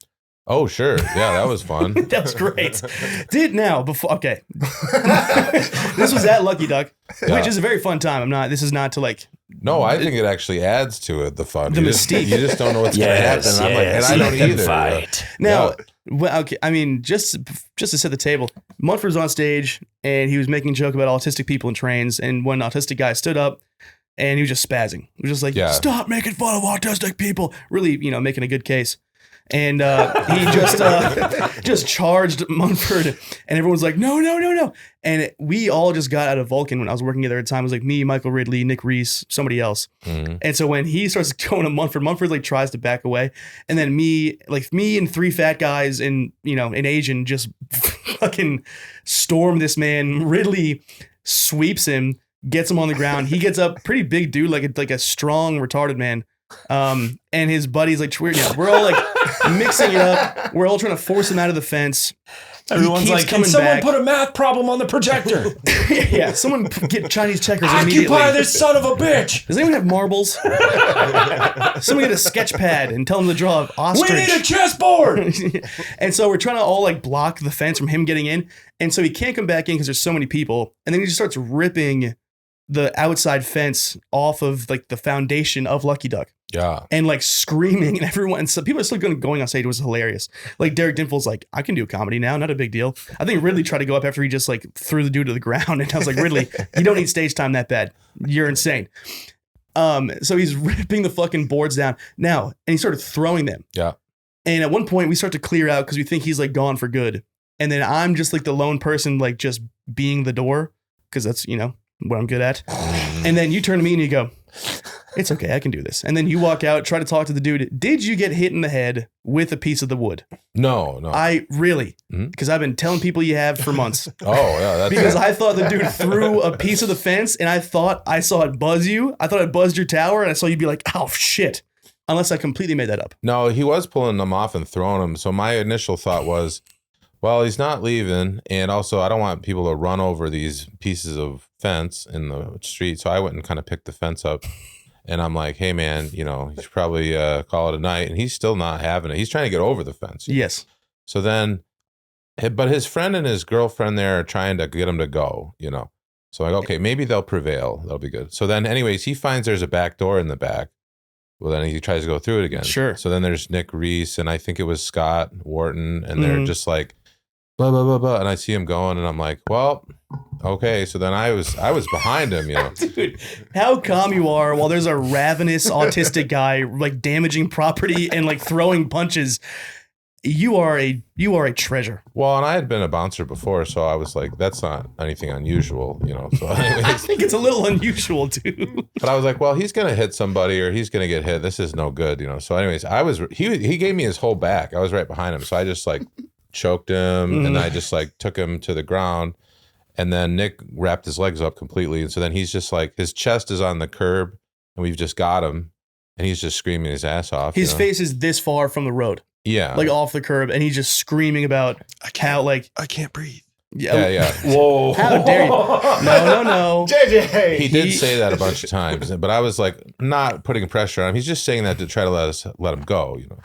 Oh, sure. Yeah, that was fun. That was great. Okay. This was at Lucky Duck, which is a very fun time. This is not to like. No, I think it actually adds to it, the fun. The mystique. You just don't know what's going to happen. And I'm like, and I don't either. Fight. Now, well, okay. I mean, just to set the table, Munford was on stage and he was making a joke about autistic people in trains. And one autistic guy stood up and he was just spazzing. He was just like, stop making fun of autistic people. Really, making a good case. And he just charged Munford, and everyone's like, no. And we all just got out of Vulcan when I was working there at the time. It was like me, Michael Ridley, Nick Reese, somebody else. Mm-hmm. And so when he starts going to Munford like tries to back away. And then me and 3 fat guys and, an Asian just fucking storm this man. Ridley sweeps him, gets him on the ground. He gets up, pretty big dude, like a strong, retarded man. And his buddies like we're all like mixing it up. We're all trying to force him out of the fence. Everyone's like, can someone put a math problem on the projector? Yeah, someone get Chinese checkers Occupy immediately. this son of a bitch. Does anyone have marbles? Someone get a sketch pad and tell him to draw an ostrich. We need a chessboard. And so we're trying to all like block the fence from him getting in. And so he can't come back in because there's so many people. And then he just starts ripping the outside fence off of like the foundation of Lucky Duck. Yeah. And like screaming, and everyone, and so people are still going on stage. It was hilarious. Like Derek Dinfield's like, I can do comedy now, not a big deal. I think Ridley tried to go up after he just like threw the dude to the ground, and I was like, Ridley, you don't need stage time that bad. You're insane. So he's ripping the fucking boards down now, and he started throwing them. Yeah. And at one point we start to clear out because we think he's like gone for good, and then I'm just like the lone person, like just being the door because that's what I'm good at. And then you turn to me and you go, it's okay, I can do this. And then you walk out, try to talk to the dude. Did you get hit in the head with a piece of the wood? No. I really, because I've been telling people you have for months. Oh, yeah. That's because I thought the dude threw a piece of the fence and I thought I saw it buzz you. I thought it buzzed your tower and I saw you be like, oh shit. Unless I completely made that up. No, he was pulling them off and throwing them. So my initial thought was, well, he's not leaving. And also, I don't want people to run over these pieces of fence in the street. So I went and kind of picked the fence up. And I'm like, hey, man, you should probably call it a night. And he's still not having it. He's trying to get over the fence. Yes. So then, but his friend and his girlfriend there are trying to get him to go, you know. So I go, okay, maybe they'll prevail. That'll be good. So then anyways, he finds there's a back door in the back. Well, then he tries to go through it again. Sure. So then there's Nick Reese and I think it was Scott Wharton, and they're just like, blah, blah, blah, blah. And I see him going and I'm like, well, okay. So then I was behind him, you know. Dude, how calm you are while there's a ravenous autistic guy like damaging property and like throwing punches. You are a treasure. Well, and I had been a bouncer before, so I was like, that's not anything unusual, you know. So I anyways, think it's a little unusual too. but I was like, well, he's gonna hit somebody or he's gonna get hit. This is no good, you know. So anyways, he gave me his whole back. I was right behind him, so I just like choked him and I just like took him to the ground, and then Nick wrapped his legs up completely, and so then he's just like his chest is on the curb and we've just got him and he's just screaming his ass off. His you know? face is this far from the road. Yeah. Like off the curb, and he's just screaming about how like I can't breathe. Yeah. Whoa. How dare you? No. JJ. He did say that a bunch of times, but I was like not putting pressure on him. He's just saying that to try to let him go, you know.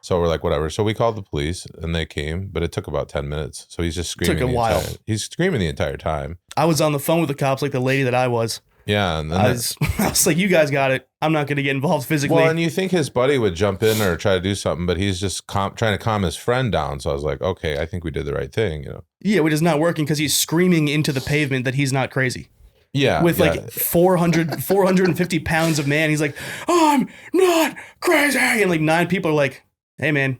So we're like, whatever. So we called the police and they came, but it took about 10 minutes. So he's just screaming. Took a while. He's screaming the entire time. I was on the phone with the cops like the lady that I was. Yeah. And then I was like, you guys got it. I'm not going to get involved physically. well, and you think his buddy would jump in or try to do something, but he's just trying to calm his friend down. So I was like, okay, I think we did the right thing, you know. Yeah, which is not working because he's screaming into the pavement that he's not crazy. Yeah. With like 450 pounds of man. He's like, I'm not crazy. And like 9 people are like, hey, man,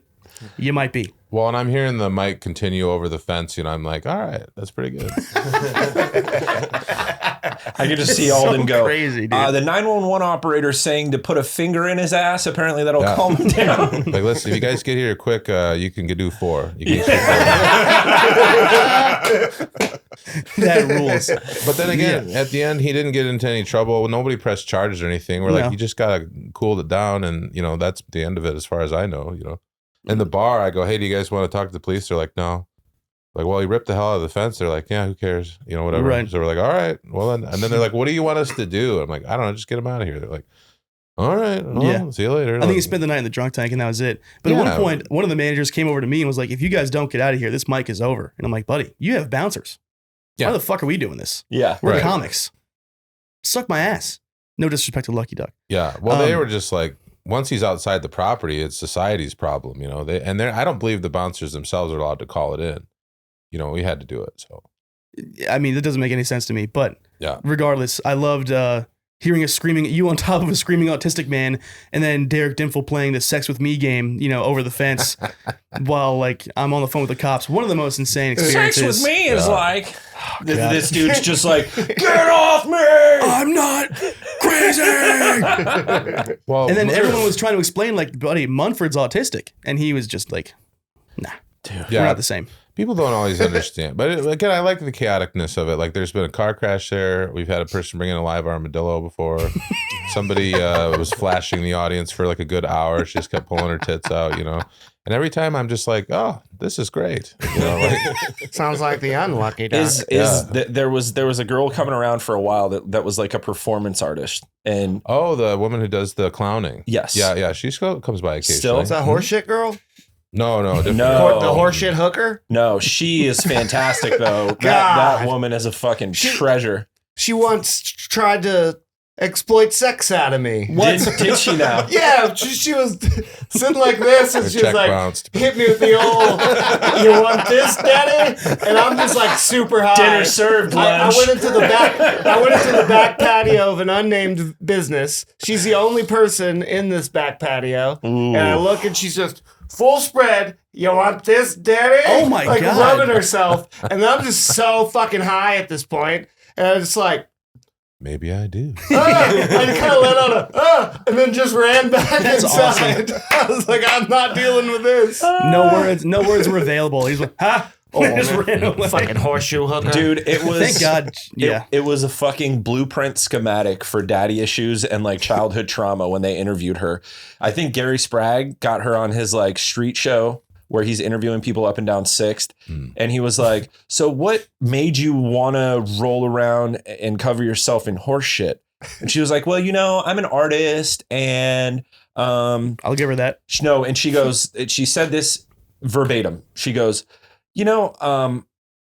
you might be. Well, and I'm hearing the mic continue over the fence, you know. I'm like, all right, that's pretty good. I could just see Alden go. Crazy, dude. The 911 operator saying to put a finger in his ass. Apparently that'll calm him down. Like, listen, if you guys get here quick, you can do 4. You can That rules. But then again, at the end, he didn't get into any trouble. Nobody pressed charges or anything. We're No. like, you just gotta cool it down, and you know that's the end of it, as far as I know. You know, in the bar, I go, hey, do you guys want to talk to the police? They're like, no. Like, well, he ripped the hell out of the fence. They're like, yeah, who cares? You know, whatever. Right. So we're like, all right, well, then, and then they're like, what do you want us to do? I'm like, I don't know, just get him out of here. They're like, all right, well, Yeah. see you later. I think he spent the night in the drunk tank and that was it. But at Yeah. one point, one of the managers came over to me and was like, if you guys don't get out of here, this mic is over. And I'm like, buddy, you have bouncers. Yeah. Why the fuck are we doing this? Yeah. We're Right. comics. Suck my ass. No disrespect to Lucky Duck. Yeah. Well, they Um, were just like, once he's outside the property, it's society's problem, you know. I don't believe the bouncers themselves are allowed to call it in. You know, we had to do it. So I mean, that doesn't make any sense to me. But yeah. regardless, I loved hearing you on top of a screaming autistic man, and then Derek Dimple playing the "Sex with Me" game, you know, over the fence, while like I'm on the phone with the cops. One of the most insane experiences. Sex with me is like God. this dude's just like, get off me. I'm not crazy. Well, And then literally- everyone was trying to explain, like, buddy, Munford's autistic, and he was just like, nah, we're yeah, not the same. people don't always understand. But again, I like the chaoticness of it. Like, there's been a car crash there. We've had a person bring in a live armadillo before. Somebody was flashing the audience for like a good hour. She just kept pulling her tits out, you know. And every time I'm just like, oh, this is great. You know, like, Sounds like the unlucky duck. There was a girl coming around for a while that was like a performance artist, and oh, the woman who does the clowning. yes, Yeah. She comes by occasionally. Still? Is that horseshit girl? No, different. No. The horseshit hooker? no, she is fantastic though. that God. woman is a fucking treasure. She once tried to exploit sex out of me. Did she now? Yeah, she was sitting like this, and Her she was check like, bounced. hit me with the old, you want this, daddy? And I'm just like super high. Dinner served, I lunch. went into the back patio of an unnamed business. She's the only person in this back patio. And I look and she's just full spread. You want this, daddy? Oh my like God. rubbing herself. And I'm just so fucking high at this point. And I was just like, Maybe I do. I kind of let out and then just ran back That's inside. I was like, I'm not dealing with this. No words were available. He's like, ha! Just ran away. Fucking horseshoe hooker. Dude, it was Thank God. Yeah. It was a fucking blueprint schematic for daddy issues and like childhood trauma when they interviewed her. I think Gary Spragg got her on his like street show where he's interviewing people up and down 6th. And he was like, so what made you want to roll around and cover yourself in horse shit? And she was like, well, you know, I'm an artist and I'll give her that. no. And she goes, she said this verbatim. She goes,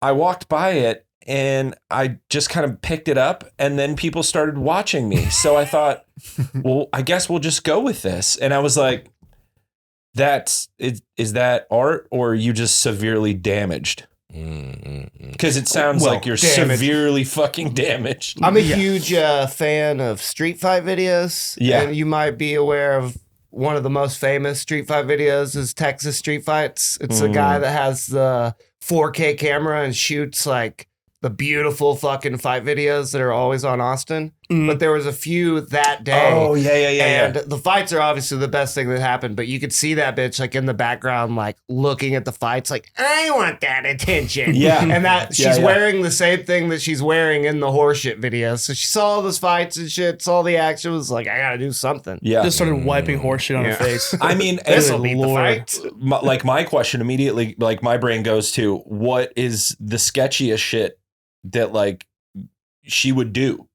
I walked by it and I just kind of picked it up and then people started watching me. So I thought, well, I guess we'll just go with this. And I was like, is that art or are you just severely damaged? Because it sounds like you're severely fucking damaged. I'm a huge fan of street fight videos. Yeah. And you might be aware of one of the most famous street fight videos is Texas Street Fights. It's a guy that has the 4K camera and shoots like the beautiful fucking fight videos that are always on Austin. But there was a few that day. Oh, yeah. And the fights are obviously the best thing that happened, but you could see that bitch like in the background, like looking at the fights, like, I want that attention. Yeah. And that she's wearing the same thing that she's wearing in the horseshit video. So she saw all those fights and shit, saw the action, was like, I gotta do something. Yeah. Just started wiping horseshit on her face. I mean, This'll beat the fight. My question immediately, like my brain goes to, what is the sketchiest shit that like she would do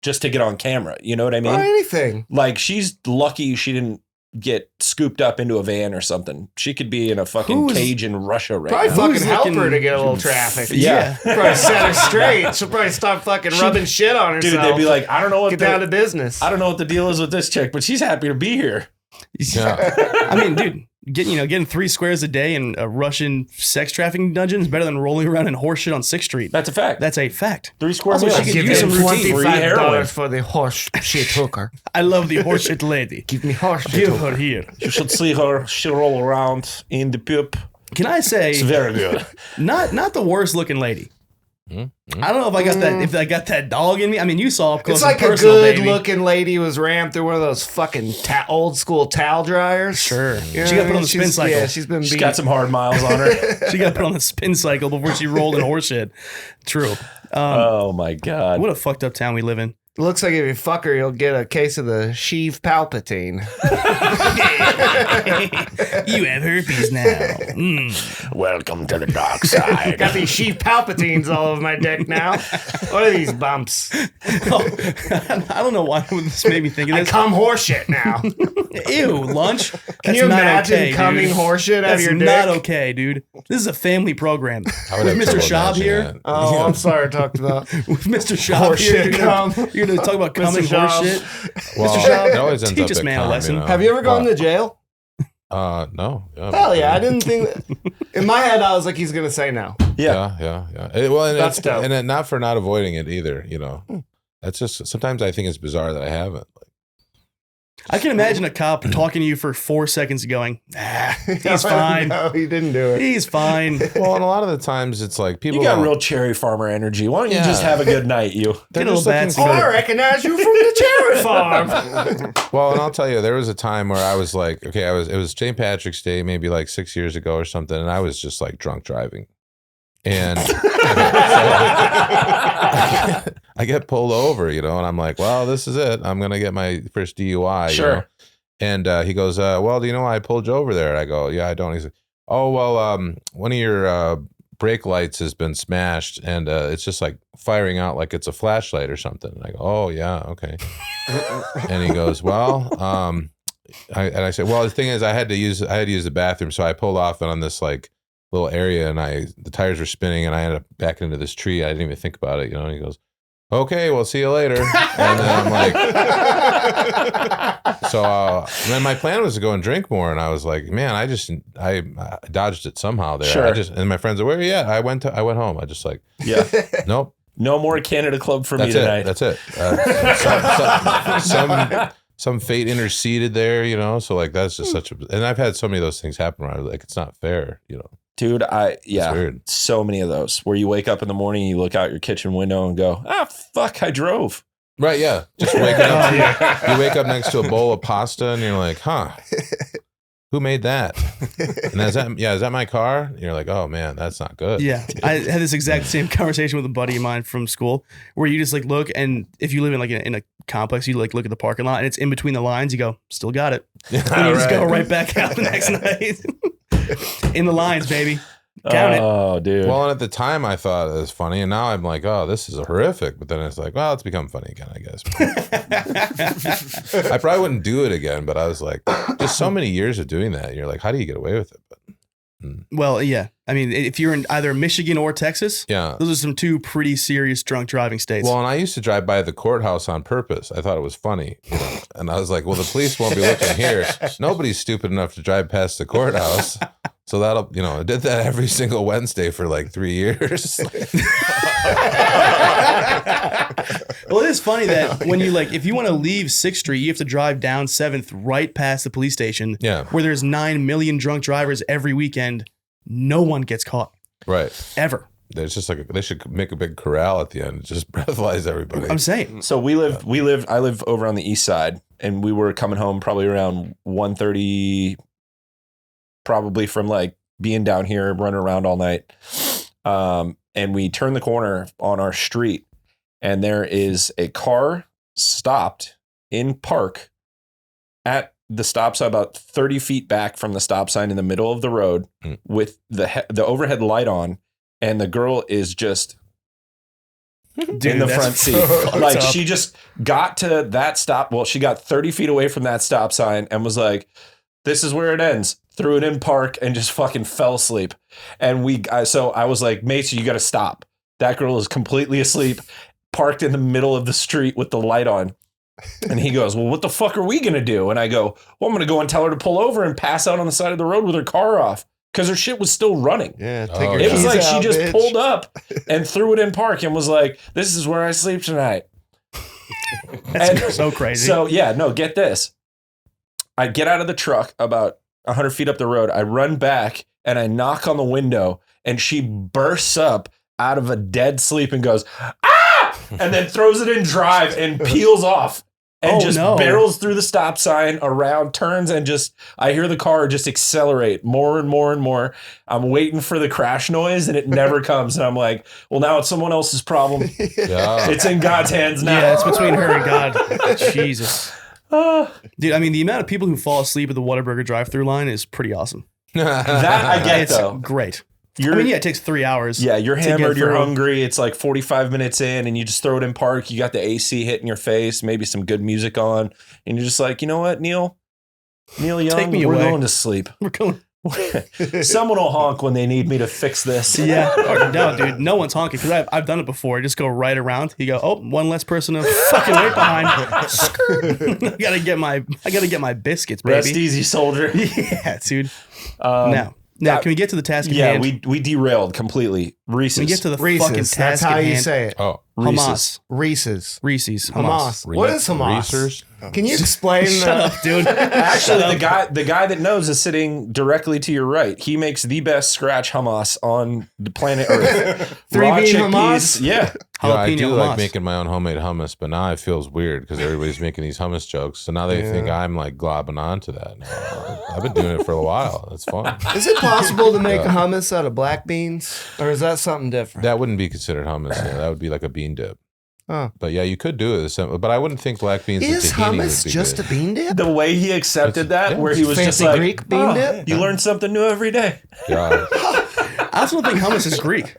just to get on camera? You know what I mean? Or anything. Like she's lucky she didn't get scooped up into a van or something. She could be in a fucking cage in Russia right Probably now. fucking help her to get a little traffic. Yeah. Probably set her straight. She'll probably stop fucking rubbing shit on herself. Dude, they'd be like, I don't know what get down to business. I don't know what the deal is with this chick, but she's happy to be here. Yeah. I mean, dude, getting 3 squares a day in a Russian sex trafficking dungeon is better than rolling around in horseshit on 6th Street. That's a fact. That's a fact. 3 square Also, meals. she could Give use me some routine. $25 for the horse shit hooker. I love the horseshit lady. Give me horse shit Give hooker. her here. You should see her. She'll roll around in the poop. Can I say, It's very good. not the worst looking lady. I don't know if I got that. If I got that dog in me. I mean, you saw up close It's like and a personal, good baby. looking lady was rammed through one of those fucking old school towel dryers. Sure. You know She got what I put mean? on the spin cycle. Yeah, she's been She's beat. got some hard miles on her. She got put on the spin cycle before she rolled in horseshit. True. Oh my God. What a fucked up town we live in. Looks like if you fuck her, you'll get a case of the Sheev Palpatine. You have herpes now. Welcome to the dark side. Got these Sheev Palpatines all over my dick now. What are these bumps? I don't know why this made me think of I this. come horseshit now. Ew, lunch. Can you imagine coming horseshit out of That's your dick? not okay, dude. This is a family program. I would With have Mr. trouble Schaub here, imagining that. Oh, I'm sorry I talked about. with Mr. Schaub Horseshit here, cum. you're gonna talk about coming Schaub. horseshit. Well, Schaub, it always ends teach up us, at man, a cum, lesson. know. Have you ever gone to jail? No. Hell yeah, I didn't think that. In my head, I was like, he's going to say no. Yeah. Yeah. Well, and That's it's, dope. and not for not avoiding it either. You know, that's just sometimes I think it's bizarre that I haven't. I can imagine a cop talking to you for 4 seconds going, he's fine. No, he didn't do it. He's fine. Well, and a lot of the times it's like people You got don't- real cherry farmer energy. Why don't you Yeah. just have a good night, you? they're Get a just little looking bad Oh, for- I recognize you from the cherry farm. Well, and I'll tell you, there was a time where I was like, okay, it was St. Patrick's Day, maybe like 6 years ago or something, and I was just like drunk driving. And I get pulled over, you know, and I'm like, well, this is it. I'm going to get my first DUI. Sure. You know? And he goes, well, do you know why I pulled you over there? I go, yeah, I don't. He's like, oh, well, one of your brake lights has been smashed and it's just like firing out like it's a flashlight or something. And I go, oh, yeah, okay. And he goes, well, I said, well, the thing is, I had to use the bathroom, so I pulled off on this like little area, and the tires were spinning, and I ended up backing into this tree. I didn't even think about it, you know. And he goes, okay, well, see you later. And then I'm like, so then my plan was to go and drink more, and I was like, man, I dodged it somehow there. Sure. And my friends are, where are you at? I went home. I just like, Yeah. nope. No more Canada Club for me That's tonight. it. That's it. Some fate interceded there, you know. So like that's just such a. And I've had so many of those things happen where I was like, it's not fair, you know. Dude, It's weird. so many of those where you wake up in the morning, you look out your kitchen window and go, fuck, I drove. Right? Yeah. Just waking up. You wake up next to a bowl of pasta, and you're like, huh. Who made that? And is that my car? And you're like, oh man, that's not good. Yeah, I had this exact same conversation with a buddy of mine from school, where you just like look, and if you live in like in a complex, you like look at the parking lot, and it's in between the lines. You go, still got it. And you just go right back out the next night. In the lines, baby. Count it. Oh, dude. Well, and at the time I thought it was funny, and now I'm like, oh, this is horrific. But then it's like, well, it's become funny again, I guess. I probably wouldn't do it again, but I was like, just so many years of doing that. You're like, how do you get away with it? But Well, yeah. I mean, if you're in either Michigan or Texas, Yeah. those are some two pretty serious drunk driving states. Well, and I used to drive by the courthouse on purpose. I thought it was funny. And I was like, well, the police won't be looking here. Nobody's stupid enough to drive past the courthouse. So that'll, I did that every single Wednesday for like 3 years. Well, it is funny that when you if you want to leave 6th Street, you have to drive down 7th right past the police station. Yeah. Where there's 9 million drunk drivers every weekend. No one gets caught. Right. Ever. There's just they should make a big corral at the end. Just breathalyze everybody. I'm saying. So I live over on the east side, and we were coming home probably around 1:30, probably from being down here, running around all night. And we turn the corner on our street, and there is a car stopped in park at the stop sign about 30 feet back from the stop sign in the middle of the road with the overhead light on, and the girl is just in the front seat. She just got to that stop. Well, she got 30 feet away from that stop sign and was like, this is where it ends. Threw it in park and just fucking fell asleep. And so I was like, Mason, you got to stop. That girl is completely asleep, parked in the middle of the street with the light on. And he goes, well, what the fuck are we going to do? And I go, well, I'm going to go and tell her to pull over and pass out on the side of the road with her car off. Because her shit was still running. Yeah, take your it was like she out, just bitch. pulled up and threw it in park and was like, this is where I sleep tonight. That's so crazy. So, yeah, no, get this. I get out of the truck about 100 feet up the road. I run back and I knock on the window, and she bursts up out of a dead sleep and goes, ah! And then throws it in drive and peels off. And barrels through the stop sign, around, turns, and I hear the car just accelerate more and more and more. I'm waiting for the crash noise, and it never comes. And I'm like, well, now it's someone else's problem. Yeah. It's in God's hands now. Yeah, it's between her and God. Jesus. Dude, I mean, the amount of people who fall asleep at the Whataburger drive-thru line is pretty awesome. That I get, It's though. great. It takes 3 hours. Yeah, you're to get hammered, you're through. hungry. It's like 45 minutes in, and you just throw it in park. You got the AC hitting your face, maybe some good music on, and you're just like, you know what, Neil Young, Take me we're away. going to sleep. We're going. Someone will honk when they need me to fix this. Yeah. No, dude, no one's honking because I've done it before. I just go right around. You go, oh, one less person to fucking wait behind. I gotta get my biscuits, baby. Rest easy, soldier. Yeah, dude. Now, can we get to the task at Yeah, hand? we derailed completely. Reese's. Can we get to the Reese's. fucking task That's how at you hand? say it. Oh, Hamas. Reese's. Reese's. Hamas. What is Hamas? Reese's? Can you explain Shut that? up, dude. Actually, the guy that knows is sitting directly to your right. He makes the best scratch hummus on the planet Earth. 3 Raw bean chickpeas. hummus? Yeah. Yeah, I do Jalapeno like hummus. making my own homemade hummus, but now it feels weird because everybody's making these hummus jokes. So now they think I'm globbing onto that. No, I've been doing it for a while. It's fun. Is it possible to make hummus out of black beans? Or is that something different? That wouldn't be considered hummus. Yeah, that would be like a bean dip. Oh. But yeah, you could do it. But I wouldn't think black beans and Is tahini hummus would be just good. a bean dip? The way he accepted that, where he was just Fancy like, Greek bean "Oh, dip?" you learn something new every day. Yeah. I also don't think hummus is Greek.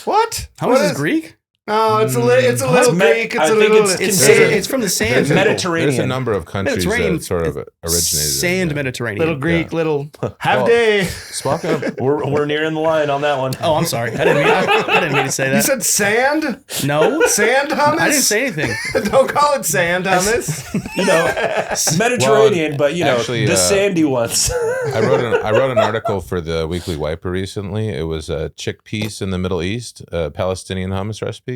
What? Hummus What is Greek? No, it's a little Greek. I It's a think little. It's from the sand. It's people. Mediterranean. There's a number of countries Mediterranean- that sort of originated. Sand in, Mediterranean. Little Greek, little have Well, day. Speaking of, We're nearing the line on that one. Oh, I'm sorry. I didn't mean to say You that. said sand? No, Sand hummus? I didn't say anything. Don't call it sand hummus. You know, Mediterranean, but you know, actually, the sandy ones. I wrote an article for the Weekly Wiper recently. It was chickpeas in the Middle East, a Palestinian hummus recipe,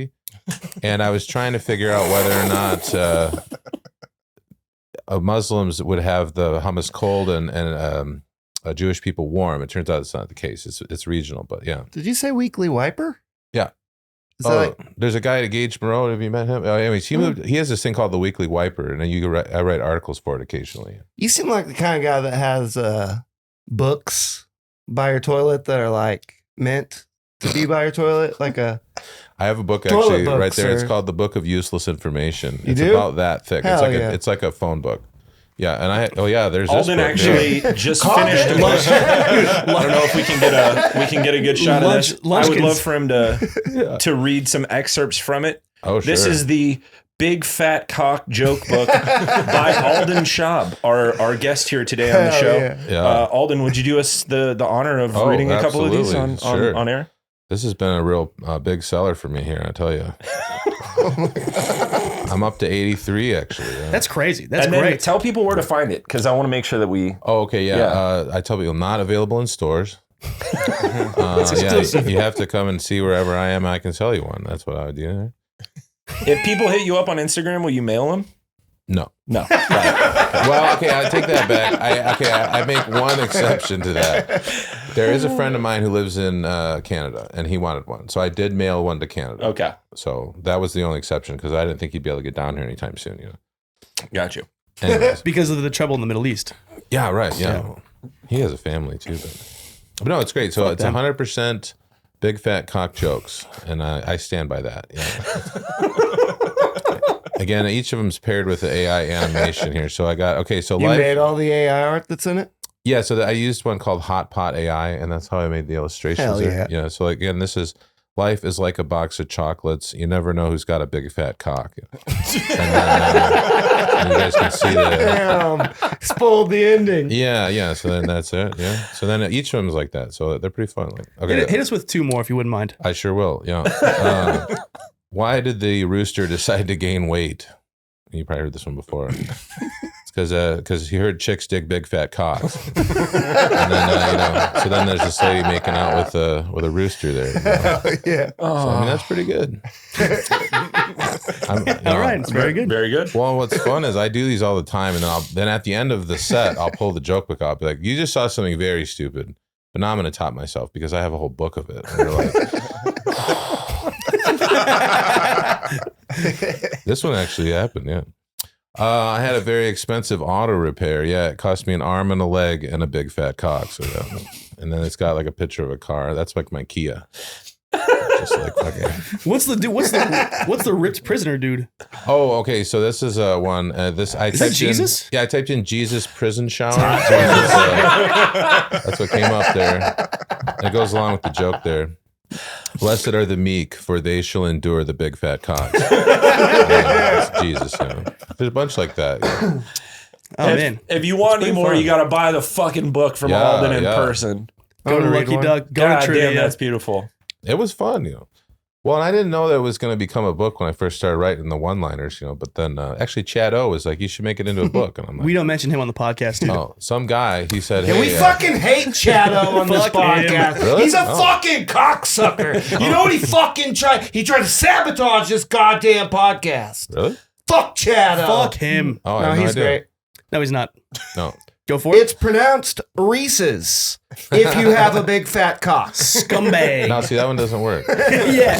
and I was trying to figure out whether or not Muslims would have the hummus cold and Jewish people warm. It turns out it's not the case. It's regional, but yeah. Did you say weekly wiper? Yeah. Is that like, There's a guy at Gage Moreau. Have you met him? Anyways, he moved. He has this thing called the Weekly Wiper, and I write articles for it occasionally. you seem like the kind of guy that has books by your toilet that are like meant to be by your toilet, like a. I have a book Toilet actually book, right there. It's sir. called The Book of Useless Information. You It's do? about that thick. Hell It's like a phone book. Yeah, and there's Alden this book. actually Yeah. just Call finished it. a book. I don't know if we can get a good shot of this. I would Lunchkins. love for him to read some excerpts from it. Oh, sure. This is the Big Fat Cock Joke Book by Alden Schaub, our guest here today on the Hell show. yeah. Alden, would you do us the honor of reading a couple of these absolutely. on air? This has been a real big seller for me here, I tell you. I'm up to 83 actually. Yeah. That's crazy. That's and then great. tell people where to find it, because I want to make sure that we. Oh, okay, yeah. I tell people not available in stores. You have to come and see wherever I am. I can sell you one. That's what I would do. If people hit you up on Instagram, will you mail them? No. Well, okay, I take that back. I make one exception to that. There is a friend of mine who lives in Canada, and he wanted one, so I did mail one to Canada. Okay, so that was the only exception because I didn't think he'd be able to get down here anytime soon. Got you. Anyways. Because of the trouble in the Middle East. Yeah, right. Yeah, he has a family too, but no, it's great. So it's 100% big fat cock jokes, and I stand by that. Yeah. Again, each of them's paired with the AI animation here. So I got So you made all the AI art that's in it. Yeah. So I used one called Hot Pot AI, and that's how I made the illustrations. Hell yeah. There. So again, this is life is like a box of chocolates. You never know who's got a big fat cock. And then, you guys can see Damn, spoiled the ending. Yeah. So then that's it. Yeah. So then each of them is like that. So they're pretty fun. Okay. Hit us with 2 more if you wouldn't mind. I sure will. Yeah. Why did the rooster decide to gain weight? You probably heard this one before. It's because he heard chicks dig big fat cocks. And then so then there's this lady making out with a rooster there. Yeah. So, I mean, that's pretty good. All right, it's very good. Very good. Well, what's fun is I do these all the time, and then at the end of the set, I'll pull the joke book out. I'll be like, you just saw something very stupid, but now I'm going to top myself because I have a whole book of it. And you're like, this one actually happened, yeah. I had a very expensive auto repair. Yeah, it cost me an arm and a leg and a big fat cock. So and then it's got like a picture of a car. That's like my Kia. Just like fucking. What's the ripped prisoner dude? Oh, okay. So this is one. Is that Jesus? I typed in Jesus prison shower. That's what came up there. It goes along with the joke there. Blessed are the meek, for they shall endure the big fat cocks. It's Jesus, There's a bunch like that. Yeah. Man. If you want any more, you got to buy the fucking book from Alden in person. Go to Lucky Duck. Go to Trivia. Damn, that's beautiful. It was fun, Well, and I didn't know that it was going to become a book when I first started writing the one-liners, But then actually, Chad O was like, "You should make it into a book," and I'm like, "We don't mention him on the podcast, dude." Oh, some guy he said, "Hey, we fucking hate Chad O on this podcast. Really? He's a fucking cocksucker. You know what he fucking tried? He tried to sabotage this goddamn podcast. Really? Fuck Chad O. Fuck him. Oh, no, he's great. No, he's not. No. Go for it. It's pronounced Reese's if you have a big fat cock. Scumbag. No, see, that one doesn't work. Yeah,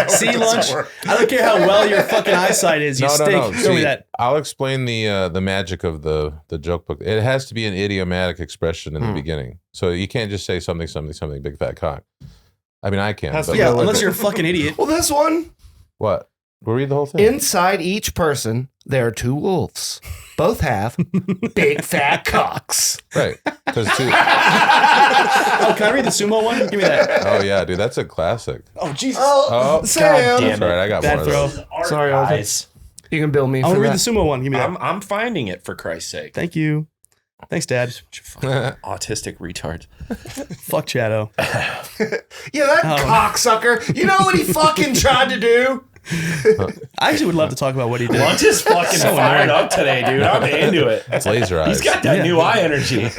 see, Lunch. I don't care how well your fucking eyesight is. You stink. No. Show me that. I'll explain the magic of the joke book. It has to be an idiomatic expression in the beginning. So you can't just say something, big fat cock. I mean, I can. But Yeah, unless you're a fucking idiot. Well, this one. What? We'll read the whole thing. Inside each person, there are 2 wolves. Both have big fat cocks. Right. Because Oh, can I read the sumo one? Give me that. Oh yeah, dude, that's a classic. Oh Jesus. Oh, Sam. damn. That's right. I got Bad more throw. of those. Sorry, Alden. You can bill me I want for to read that. the sumo one. Give me that. I'm finding it, for Christ's sake. Thank you. Thanks, Dad. Autistic retard. Fuck Chado. Yeah, that cocksucker. You know what he fucking tried to do? I actually would love to talk about what he did. Lunch is fucking fired up today, dude. I'm into it. It's laser eyes. He's got that new eye energy.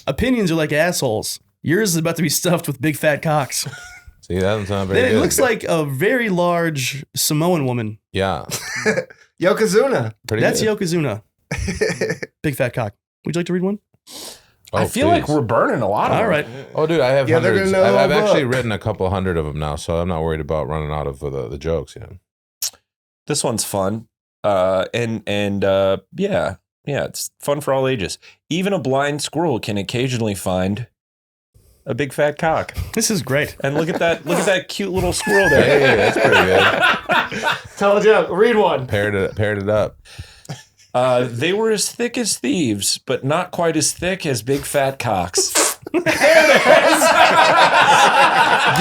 Opinions are like assholes. Yours is about to be stuffed with big fat cocks. See, that doesn't sound very It good. looks like a very large Samoan woman. Yeah. Yokozuna. Pretty That's good. Yokozuna. Big fat cock. Would you like to read one? Oh, I feel like please. we're burning a lot of All them. right. Oh, dude, I have Yeah, they're hundreds. gonna know I've the actually book. written a couple hundred of them now, so I'm not worried about running out of the jokes. This one's fun. Yeah, it's fun for all ages. Even a blind squirrel can occasionally find a big fat cock. This is great. And look at that cute little squirrel there. Hey, that's pretty good. Tell a joke. Read one. Paired it up. They were as thick as thieves, but not quite as thick as big fat cocks.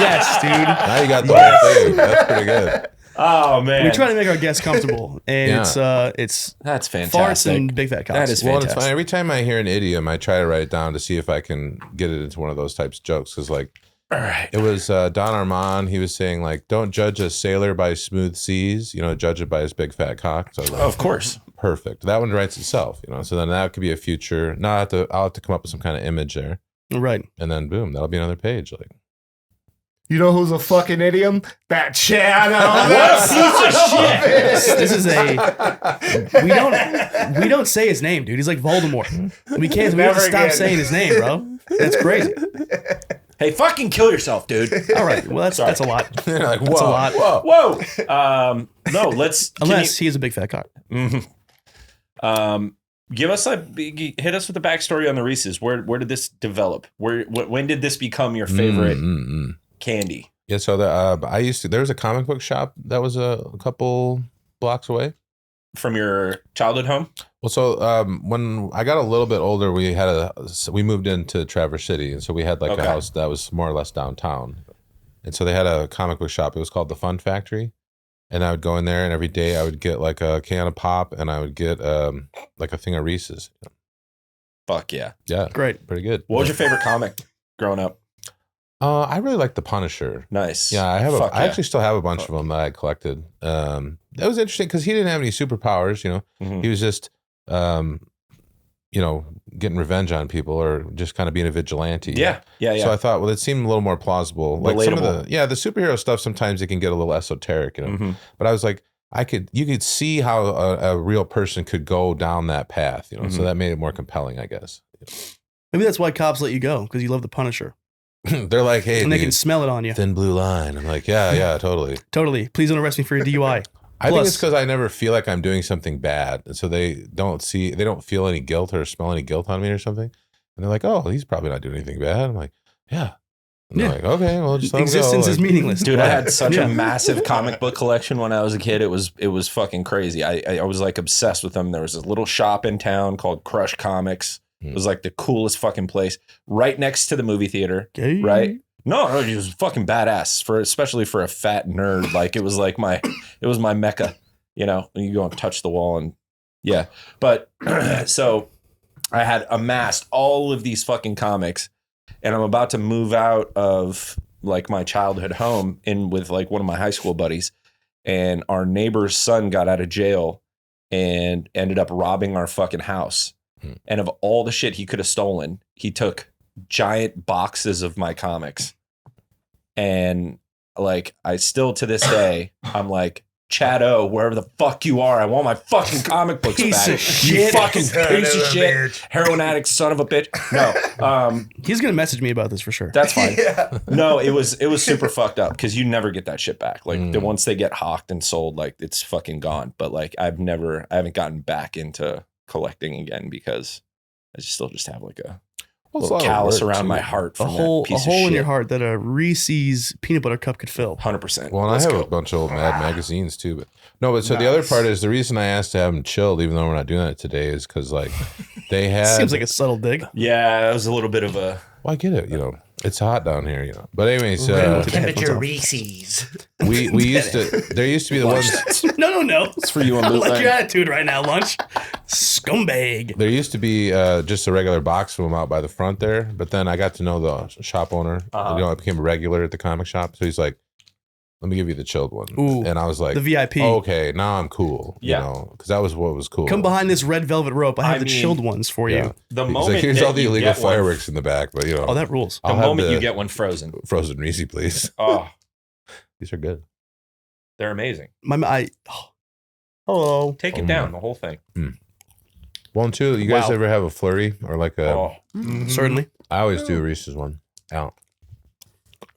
Yes, dude. Now you got the whole thing. That's pretty good. Oh man, We try to make our guests comfortable, and Yeah. it's that's farts fantastic. and big fat cocks. That is Well, it's fantastic. funny. Every time I hear an idiom, I try to write it down to see if I can get it into one of those types of jokes. Because like, All right. it was Don Armand. He was saying like, don't judge a sailor by smooth seas. You know, judge it by his big fat cock. So I was like, Of course. perfect. That one writes itself. You know, so then that could be a future. Now I'll have to come up with some kind of image there, Right. and then boom, that'll be another page. Like, You know who's a fucking idiom? That Chad. This is we don't say his name, dude. He's like Voldemort. We have to Never stop again. saying his name, bro. That's crazy. Hey, fucking kill yourself, dude. All right. Well, that's a lot. you're like, whoa, That's a lot. whoa. Whoa. No, let's. Unless he is a big fat cock. Give us hit us with the backstory on the Reese's. Where did this develop? When did this become your favorite candy? Yeah, so there was a comic book shop that was a couple blocks away From your childhood home? Well, so when I got a little bit older, we moved into Traverse City, and so we had like a house that was more or less downtown, and so they had a comic book shop. It was called the Fun Factory, and I would go in there, and every day I would get like a can of pop, and I would get like a thing of Reese's. Fuck yeah. Yeah, Great. pretty good. What was your favorite comic growing up? I really liked the Punisher. Nice. Yeah, I have. Fuck I actually still have a bunch of them that I collected. That was interesting because he didn't have any superpowers. You know, Mhm. he was just, getting revenge on people or just kind of being a vigilante. Yeah. So I thought, well, it seemed a little more plausible. Like some of Relatable. the superhero stuff. Sometimes it can get a little esoteric, you know. Mhm. But I was like, you could see how a real person could go down that path, you know. So Mhm. that made it more compelling, I guess. Maybe that's why cops let you go, because you love the Punisher. They're like, hey, And they dude, can smell it on you. thin blue line. I'm like, yeah, totally. Totally. Please don't arrest me for a DUI. I think Plus- it's because I never feel like I'm doing something bad, and so they don't feel any guilt or smell any guilt on me or something, and they're like, "Oh, he's probably not doing anything bad." I'm like, "Yeah," and they're Yeah. like, "Okay, well, just let him go." Existence is Like, meaningless. Dude, I had such Yeah. a massive comic book collection when I was a kid. It was fucking crazy. I was like obsessed with them. There was a little shop in town called Crush Comics. It was like the coolest fucking place, right next to the movie theater. Gay. Right? No, it was fucking badass especially for a fat nerd. Like it was my mecca. You know, you go and touch the wall and yeah. But so I had amassed all of these fucking comics, and I'm about to move out of like my childhood home in with like one of my high school buddies, and our neighbor's son got out of jail and ended up robbing our fucking house. And of all the shit he could have stolen, he took giant boxes of my comics. And like, I still to this day, I'm like, Chad-O, wherever the fuck you are, I want my fucking comic books Piece back. of shit. You fucking Son piece of of a shit. bitch. Heroin addict, son of a bitch. No, He's going to message me about this for sure. that's fine. Yeah. No, it was super fucked up because you never get that shit back. Like Mm. once they get hawked and sold, like it's fucking gone. But like I haven't gotten back into collecting again because I still just have like a well, it's little a lot of callus work, around too. my heart a from hole that piece in of your shit. heart that a Reese's peanut butter cup could fill. 100%. Well, and I Let's have go. a bunch of old Mad magazines too. But so the other Nice. part is the reason I asked to have them chilled, even though we're not doing that today, is because like they had. Seems like a subtle dig. Yeah, that was a little bit of a. Well, I get it. You know, it's hot down here. You know, but anyways, Temperature Reese's. we used to. There used to be the ones. No. It's for you on I like bootleg. your attitude right now, Lunch. Scumbag. There used to be just a regular box of them out by the front there, but then I got to know the shop owner. Uh-huh. You know, I became a regular at the comic shop, so he's like, "Let me give you the chilled one." Ooh, and I was like, The VIP. "Okay, now I'm cool." Yeah. You know, because that was what was cool. Come behind this red velvet rope. I have I the mean, chilled ones for Yeah. you. The He's moment like, "Here's that all the you illegal get one- fireworks in the back," but you know, Oh, that rules. The I'll have moment the you get one frozen. frozen Reese, please. Oh, These are good. they're amazing. Hello. Take it Oh, down, my. the whole thing. One, two. You guys Wow. ever have a flurry or like a? Oh, Certainly. I always do a Reese's one. Out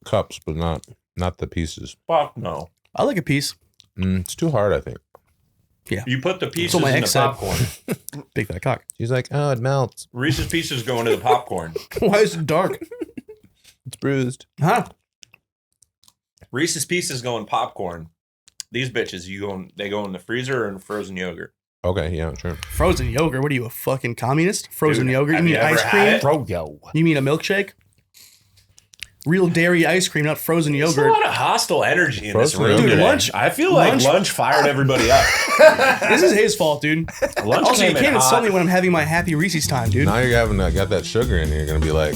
cups, but not the pieces. fuck no. I like a piece. It's too hard, I think. You put the pieces what my in the ex said. popcorn. Big fat cock. She's like, "Oh, it melts. Reese's Pieces go into the popcorn. Why is it dark? It's bruised." Huh? Reese's Pieces go in popcorn. These bitches, they go in the freezer or in frozen yogurt. Okay, yeah, sure. Frozen yogurt? What are you, a fucking communist? Frozen Dude, yogurt? You have mean you ever ice had cream? it? Froyo. You mean a milkshake? real dairy ice cream, not frozen There's a yogurt. lot of hostile energy in this Frozen room yogurt. today. Lunch- I feel like lunch fired everybody up. This is his fault, dude. Lunch Also, you came in can't hot. insult me when I'm having my Happy Reese's time, dude. Now you're having got that sugar in here. You're gonna be like,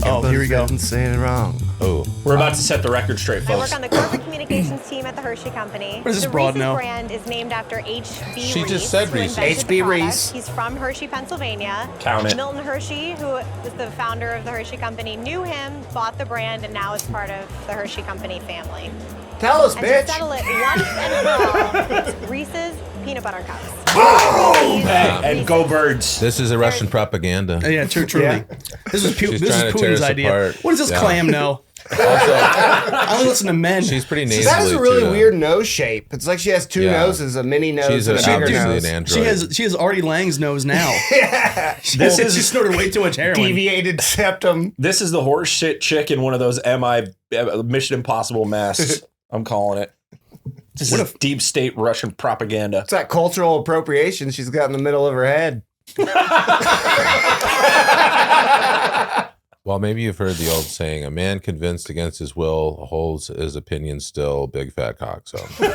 Oh, here we go. I'm saying it wrong. oh, We're about to set the record straight, I folks. work on the corporate communications team at the Hershey Company. What does this the broad Reese's know? brand is named after H.B. She Reese, just said who Reese's. invented H.B. the product. Reese. He's from Hershey, Pennsylvania. Count it. Milton Hershey, who was the founder of the Hershey Company, knew him, bought the brand, and now is part of the Hershey Company family. Tell us, And bitch. to settle it once and for all, it's Reese's peanut butter cups. And go birds. this is a Russian propaganda. Yeah, truly. Yeah. This is She's this trying is to tear Putin's us idea. apart. What does this Yeah. clam know? Also, I only listen to men. she's pretty nasally. That is a really too, weird nose shape. It's like she has two Yeah. noses, a mini nose She's and a bigger obviously nose. an android. She has Artie Lang's nose now. This is she snorted way too much heroin. Deviated septum. this is the horse shit chick in one of those Mission Impossible masks. I'm calling it. This is deep state Russian propaganda. It's that cultural appropriation she's got in the middle of her head. Well, maybe you've heard the old saying: "A man convinced against his will holds his opinion still." Big fat cock. So that's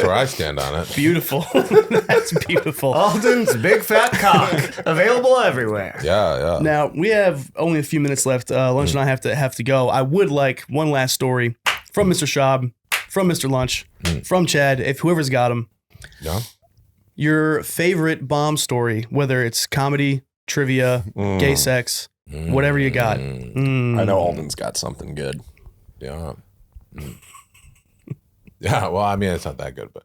where I stand on it. Beautiful. That's beautiful. Alden's big fat cock. Available everywhere. Yeah, yeah. Now we have only a few minutes left. Lunch and I have to go. I would like one last story from Mr. Schaub, from Mr. Lunch, from Chad, if whoever's got him. Yeah. Your favorite bomb story, whether it's comedy, trivia, gay sex, whatever you got. I know Alden's got something good. Yeah. Yeah. Well, I mean, it's not that good, but,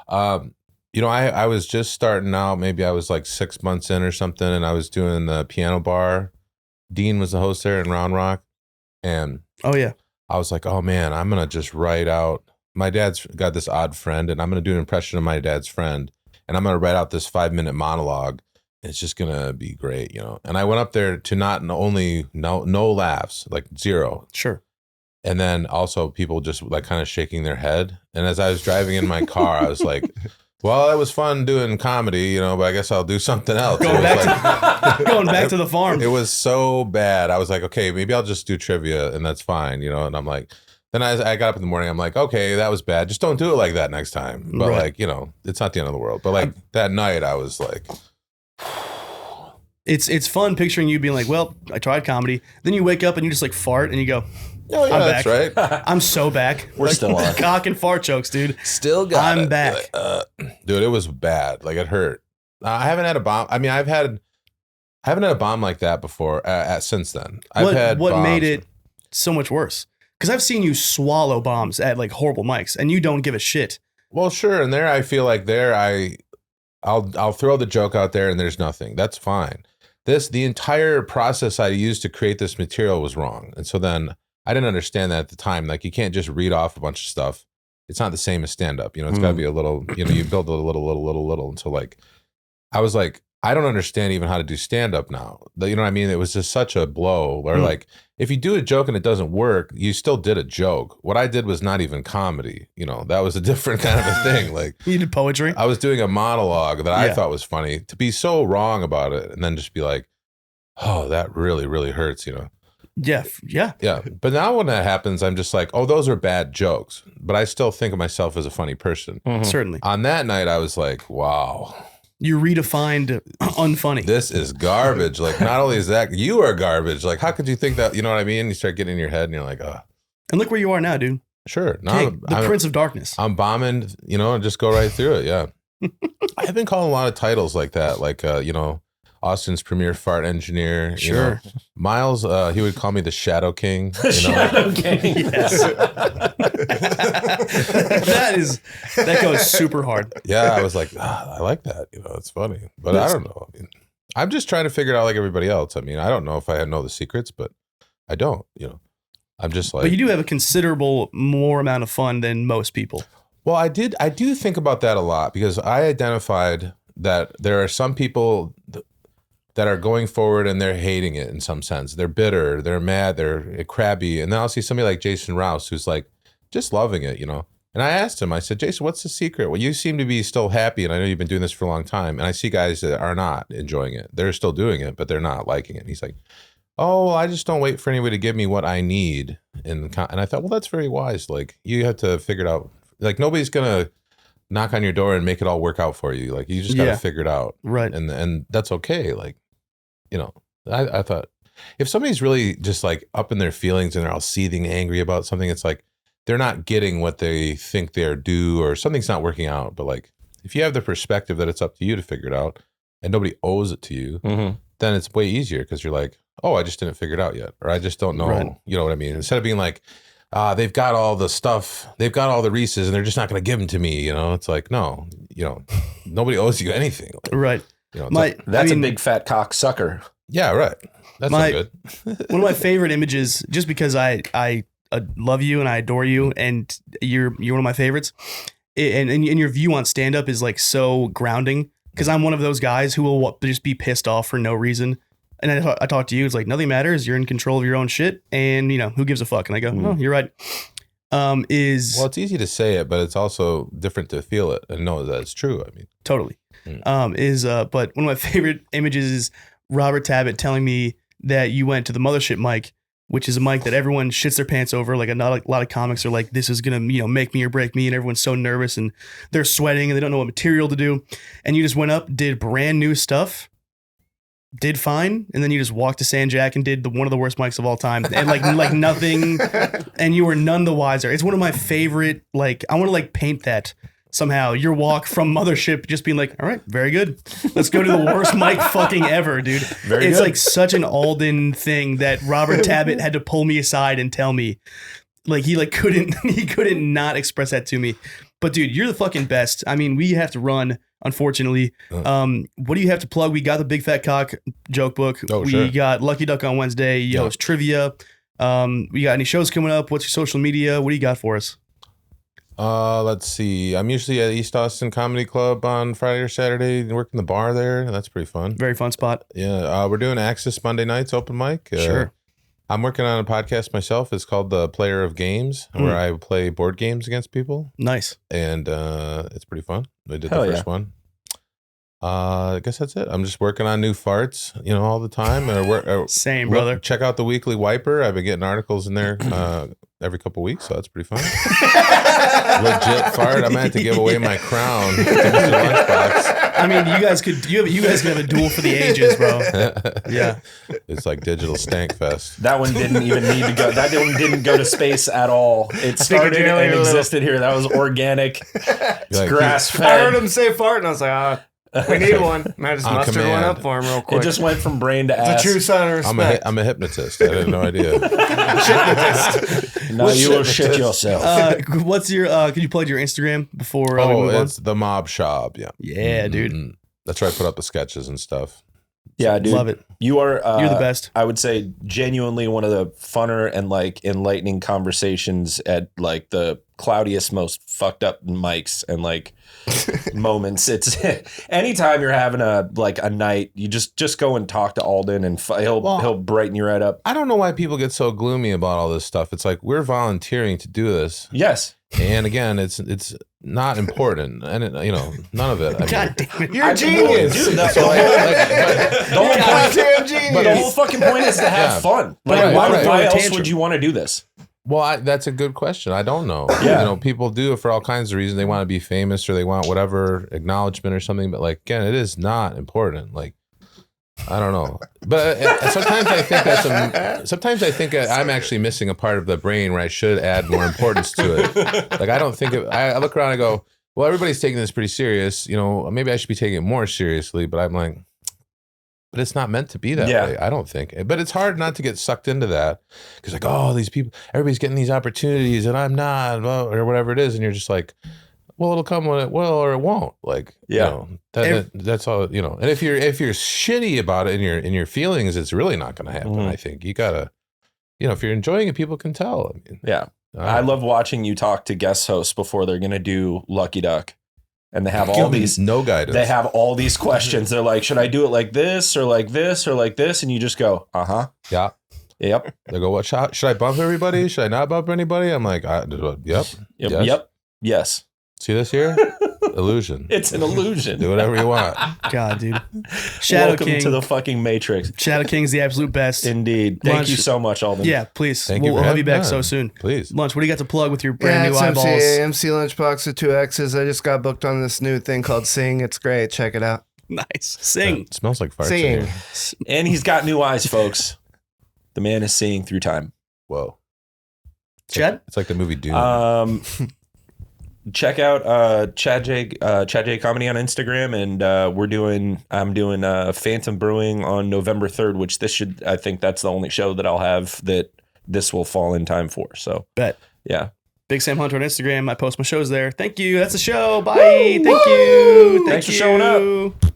I was just starting out. Maybe I was like 6 months in or something, and I was doing the piano bar. Dean was the host there in Round Rock. And Oh yeah. I was like, oh man, I'm going to just write out. My dad's got this odd friend, and I'm going to do an impression of my dad's friend. And I'm going to write out this 5-minute monologue. It's just going to be great, And I went up there to no laughs, like zero. Sure. And then also people just like kind of shaking their head. And as I was driving in my car, I was like, well, it was fun doing comedy, but I guess I'll do something else. Going back to the farm. It was so bad. I was like, okay, maybe I'll just do trivia and that's fine, And I'm like, then I got up in the morning. I'm like, okay, that was bad. Just don't do it like that next time. But Right. it's not the end of the world. But like that night, I was like, It's fun picturing you being like, well, I tried comedy. Then you wake up and you just like fart and you go, oh yeah, I'm that's back. right. I'm so back. We're still on. Cock and fart jokes, dude. Still got I'm it. back. Dude, it was bad. Like it hurt. I haven't had a bomb. I mean, I haven't had a bomb like that before. Since then, I've had. What bombs. made it so much worse? Because I've seen you swallow bombs at like horrible mics, and you don't give a shit. Well, sure. And there, I feel like I'll throw the joke out there, and there's nothing. That's fine. The entire process I used to create this material was wrong, and so then I didn't understand that at the time. Like you can't just read off a bunch of stuff. It's not the same as stand up. It's got to be a little. You build a little until like. I was like, I don't understand even how to do stand up now. You know what I mean? It was just such a blow. Or like, if you do a joke and it doesn't work, you still did a joke. What I did was not even comedy. That was a different kind of a thing. Like You did poetry. I was doing a monologue that I Yeah. thought was funny. To be so wrong about it, and then just be like, oh, that really, really hurts. Yeah. Yeah. Yeah. But now when that happens, I'm just like, oh, those are bad jokes. But I still think of myself as a funny person. Certainly. On that night, I was like, wow. You redefined unfunny. This is garbage. Like, not only is that, you are garbage. Like, how could you think that? You know what I mean? You start getting in your head and you're like, oh, And look where you are now, dude. sure. No, King, the Prince of Darkness. I'm bombing, and just go right through it. Yeah. I've been calling a lot of titles like that. Like, Austin's premier fart engineer. Sure. Miles, he would call me the Shadow King. Shadow King. Yes. that goes super hard. Yeah, I was like, I like that. It's funny. But I don't know. I mean, I'm just trying to figure it out like everybody else. I mean, I don't know if I know the secrets, but I don't, I'm just like. But you do have a considerable more amount of fun than most people. Well, I do think about that a lot because I identified that there are some people that are going forward and they're hating it in some sense. They're bitter, they're mad, they're crabby. And then I'll see somebody like Jason Rouse who's like just loving it, And I asked him, I said, Jason, what's the secret? Well, you seem to be still happy, and I know you've been doing this for a long time. And I see guys that are not enjoying it. They're still doing it, but they're not liking it. And he's like, oh, well, I just don't wait for anybody to give me what I need. And I thought, well, that's very wise. Like, you have to figure it out. Like, nobody's going to knock on your door and make it all work out for you. Like, you just got to figure it out. Right. And that's okay. Like, you know, I thought if somebody's really just like up in their feelings and they're all seething angry about something, it's like they're not getting what they think they're due or something's not working out. But like, if you have the perspective that it's up to you to figure it out and nobody owes it to you, then it's way easier because you're like, oh, I just didn't figure it out yet. Or I just don't know. Right. You know what I mean? Instead of being like, they've got all the stuff, they've got all the Reese's and they're just not going to give them to me. You know, it's like, no, you know, nobody owes you anything. Like, right. You know, that's a big fat cock sucker. Yeah, right. That's not good. One of my favorite images, just because I love you and I adore you and you're one of my favorites. And your view on stand up is like so grounding because I'm one of those guys who will just be pissed off for no reason. And I talk to you, it's like nothing matters. You're in control of your own shit. And you know, who gives a fuck? And I go, oh, you're right. Well, it's easy to say it, but it's also different to feel it and know that it's true. I mean, totally. But one of my favorite images is Robert Tabbitt telling me that you went to the Mothership mic, which is a mic that everyone shits their pants over. Like a lot of comics are like, this is going to, make me or break me. And everyone's so nervous and they're sweating and they don't know what material to do. And you just went up, did brand new stuff, did fine. And then you just walked to San Jack and did one of the worst mics of all time. And like nothing. And you were none the wiser. It's one of my favorite, I want to paint that somehow. Your walk from Mothership just being like, all right, very good. Let's go to the worst mic fucking ever, dude. It's like such an Alden thing that Robert Tabbitt had to pull me aside and tell me. Like he couldn't not express that to me. But dude, you're the fucking best. I mean, we have to run, unfortunately. What do you have to plug? We got the Big Fat Cock joke book. We got Lucky Duck on Wednesday. You host trivia. We got any shows coming up? What's your social media? What do you got for us? Let's see. I'm usually at East Austin Comedy Club on Friday or Saturday, working the bar there. That's pretty fun. Very fun spot. Yeah. We're doing Access Monday nights open mic. Sure. I'm working on a podcast myself. It's called The Player of Games, where I play board games against people. Nice. And it's pretty fun. We did the first one. I guess that's it. I'm just working on new farts, all the time. Same, brother. Check out the Weekly Wiper. I've been getting articles in there every couple weeks, so that's pretty fun. Legit fart. I'm gonna have to give away my crown to Mr. Lunchbox. I mean, you guys could have a duel for the ages, bro. Yeah, it's like digital stank fest. That one didn't even need to go. That one didn't go to space at all. It started and existed here. That was organic. It's grass fed. I heard him say fart, and I was like, we need one. I just mustered one up for him real quick. It just went from brain to ass. It's a true sign of respect. I'm a hypnotist. I had no idea. Now you will shit yourself. What's your? Can you plug your Instagram before? We move it's on? the Mob Schaub. Yeah. Yeah, dude. That's where I put up the sketches and stuff. Yeah, dude. Love it. You're the best. I would say genuinely one of the funner and enlightening conversations at the cloudiest, most fucked up mics and moments. It's anytime you're having a night, you just go and talk to Alden and he'll brighten you right up. I don't know why people get so gloomy about all this stuff. It's like we're volunteering to do this. Yes. And again, it's not important, and none of it. God damn it. You're a genius, dude. The whole fucking point is to have fun. Why else would you want to do this? Well, that's a good question. I don't know. Yeah. People do it for all kinds of reasons. They want to be famous or they want whatever acknowledgement or something. But again, it is not important. I don't know. But sometimes I think I'm actually missing a part of the brain where I should add more importance to it. I don't think I look around and I go, well, everybody's taking this pretty serious. Maybe I should be taking it more seriously. But I'm like, but it's not meant to be that way. I don't think. But it's hard not to get sucked into that because these people, everybody's getting these opportunities and I'm not, or whatever it is. And you're just like, well, it'll come when it will or it won't. That's all. And if you're shitty about it in your feelings, it's really not going to happen. I think you gotta, if you're enjoying it, people can tell. I love watching you talk to guest hosts before they're going to do Lucky Duck. And they have all these no guidance. They have all these questions. They're like, should I do it like this or like this or like this? And you just go, yeah, yep. They go, what shot? Should I bump everybody? Should I not bump anybody? I'm like, yep, yes. See this here? illusion. It's an illusion. Do whatever you want. God, dude. Shadow Welcome King. to the fucking Matrix. Shadow King's the absolute best. Indeed. Thank Lunch. you so much, Alden. Yeah, please. Thank you We'll for have you having back me so on. soon. Please. Lunch, what do you got to plug with your brand new it's eyeballs? MC Lunchbox with 2 X's. I just got booked on this new thing called Sing. It's great. Check it out. Nice. Sing. It smells like farts. Singing. In here. And he's got new eyes, folks. The man is seeing through time. Whoa. Chad? It's like the movie Dune. Check out Chad J Comedy on Instagram, and I'm doing Phantom Brewing on November 3rd, which I think that's the only show that I'll have that this will fall in time for. So Bet. yeah. Big Sam Hunter on Instagram. I post my shows there. Thank you. That's the show. Bye. Thank you. Thanks for showing up.